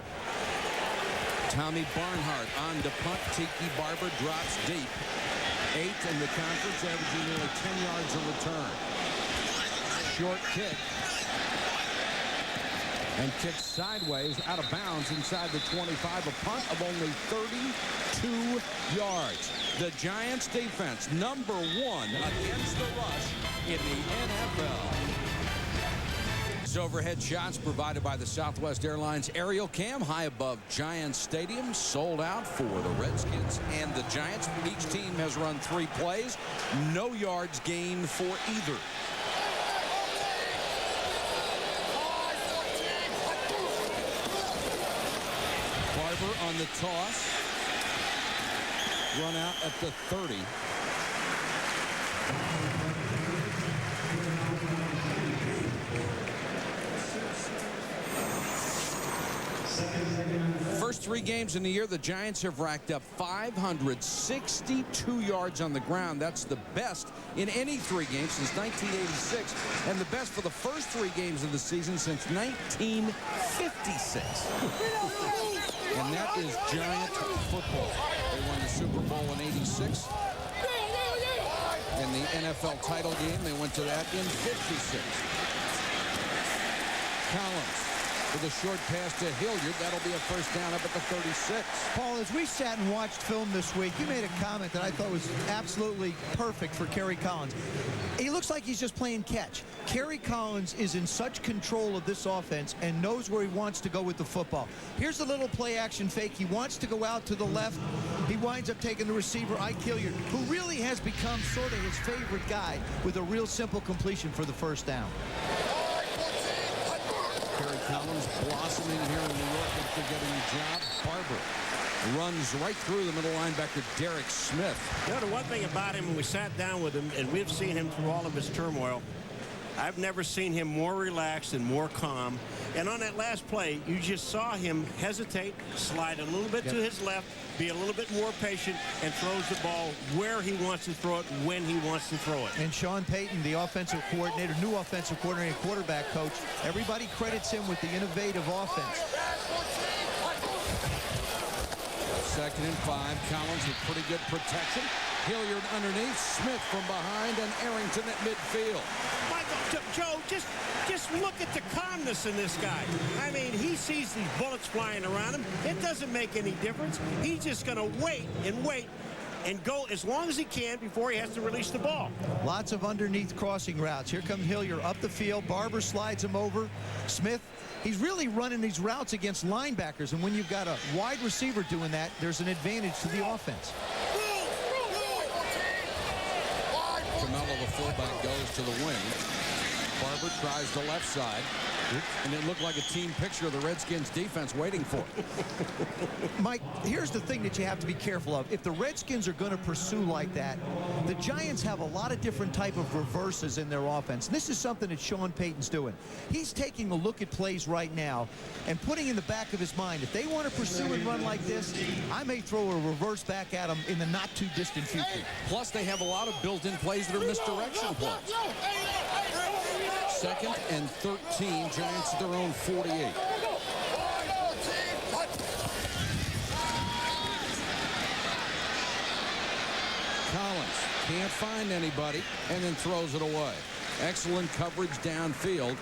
Tommy Barnhart on to punt. Tiki Barber drops deep. 8th in the conference, averaging nearly 10 yards a return. Short kick. And kicked sideways out of bounds inside the 25. A punt of only 32 yards. The Giants defense, number 1 against the rush in the NFL. Overhead shots provided by the Southwest Airlines aerial cam high above Giants Stadium, sold out for the Redskins and the Giants. Each team has run 3 plays. No yards gained for either. Barber on the toss. Run out at the 30. First 3 games in the year, the Giants have racked up 562 yards on the ground. That's the best in any 3 games since 1986, and the best for the first 3 games of the season since 1956. And that is Giant football. They won the Super Bowl in '86. In the NFL title game, they went to that in '56. Collins with a short pass to Hilliard. That'll be a first down up at the 36. Paul, as we sat and watched film this week, you made a comment that I thought was absolutely perfect for Kerry Collins. He looks like he's just playing catch. Kerry Collins is in such control of this offense and knows where he wants to go with the football. Here's a little play-action fake. He wants to go out to the left. He winds up taking the receiver, Ike Hilliard, who really has become sort of his favorite guy with a real simple completion for the first down. Kerry Collins blossoming here in New York after getting the job. Barber runs right through the middle linebacker, Derek Smith. You know, the one thing about him, when we sat down with him, and we've seen him through all of his turmoil, I've never seen him more relaxed and more calm. And on that last play, you just saw him hesitate, slide a little bit to his left, be a little bit more patient, and throws the ball where he wants to throw it, when he wants to throw it. And Sean Payton, the offensive coordinator, new offensive coordinator, quarterback coach, everybody credits him with the innovative offense. 2nd and 5. Collins with pretty good protection. Hilliard underneath. Smith from behind, and Arrington at midfield. Joe, just look at the calmness in this guy. I mean, he sees these bullets flying around him. It doesn't make any difference. He's just going to wait and go as long as he can before he has to release the ball. Lots of underneath crossing routes. Here comes Hilliard up the field. Barber slides him over. Smith, he's really running these routes against linebackers, and when you've got a wide receiver doing that, there's an advantage to the offense. Camello, the fullback, goes to the wing. Barber tries the left side, and it looked like a team picture of the Redskins defense waiting for it. Mike, here's the thing that you have to be careful of. If the Redskins are going to pursue like that, the Giants have a lot of different type of reverses in their offense. This is something that Sean Payton's doing. He's taking a look at plays right now and putting in the back of his mind, if they want to pursue and run like this, I may throw a reverse back at them in the not too distant future. Plus, they have a lot of built-in plays that are misdirection plays. 2nd and 13. Giants at their own 48. Collins can't find anybody and then throws it away. Excellent coverage downfield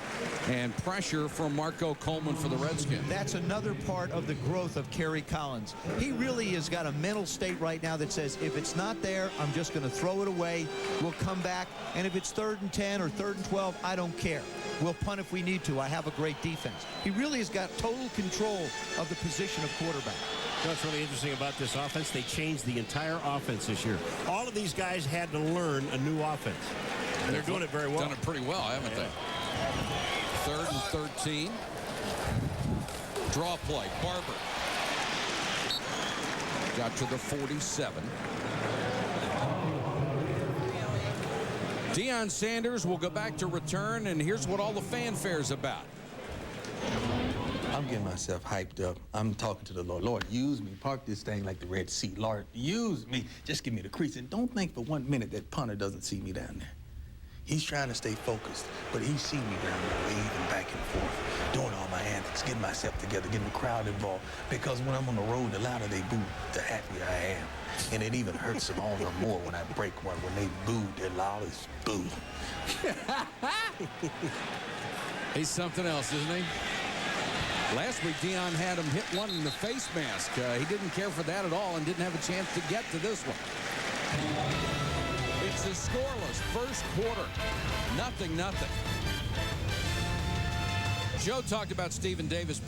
and pressure from Marco Coleman for the Redskins. That's another part of the growth of Kerry Collins. He really has got a mental state right now that says, if it's not there, I'm just going to throw it away. We'll come back, and if it's 3rd and 10 or 3rd and 12, I don't care. We'll punt if we need to. I have a great defense. He really has got total control of the position of quarterback. What's really interesting about this offense, they changed the entire offense this year. All of these guys had to learn a new offense. And they're doing it very well. Done it pretty well, haven't they? 3rd and 13. Draw play. Barber. Got to the 47. Deion Sanders will go back to return, and here's what all the fanfare's about. I'm getting myself hyped up. I'm talking to the Lord. Lord, use me. Park this thing like the Red Sea. Lord, use me. Just give me the crease. And don't think for 1 minute that punter doesn't see me down there. He's trying to stay focused, but he sees me down there waving back and forth, doing all my antics, getting myself together, getting the crowd involved. Because when I'm on the road, the louder they boo, the happier I am. And it even hurts them all the more when I break one. When they boo, their loudest boo. He's something else, isn't he? Last week, Deion had him hit one in the face mask. He didn't care for that at all and didn't have a chance to get to this one. It's a scoreless first quarter. 0-0. Joe talked about Stephen Davis.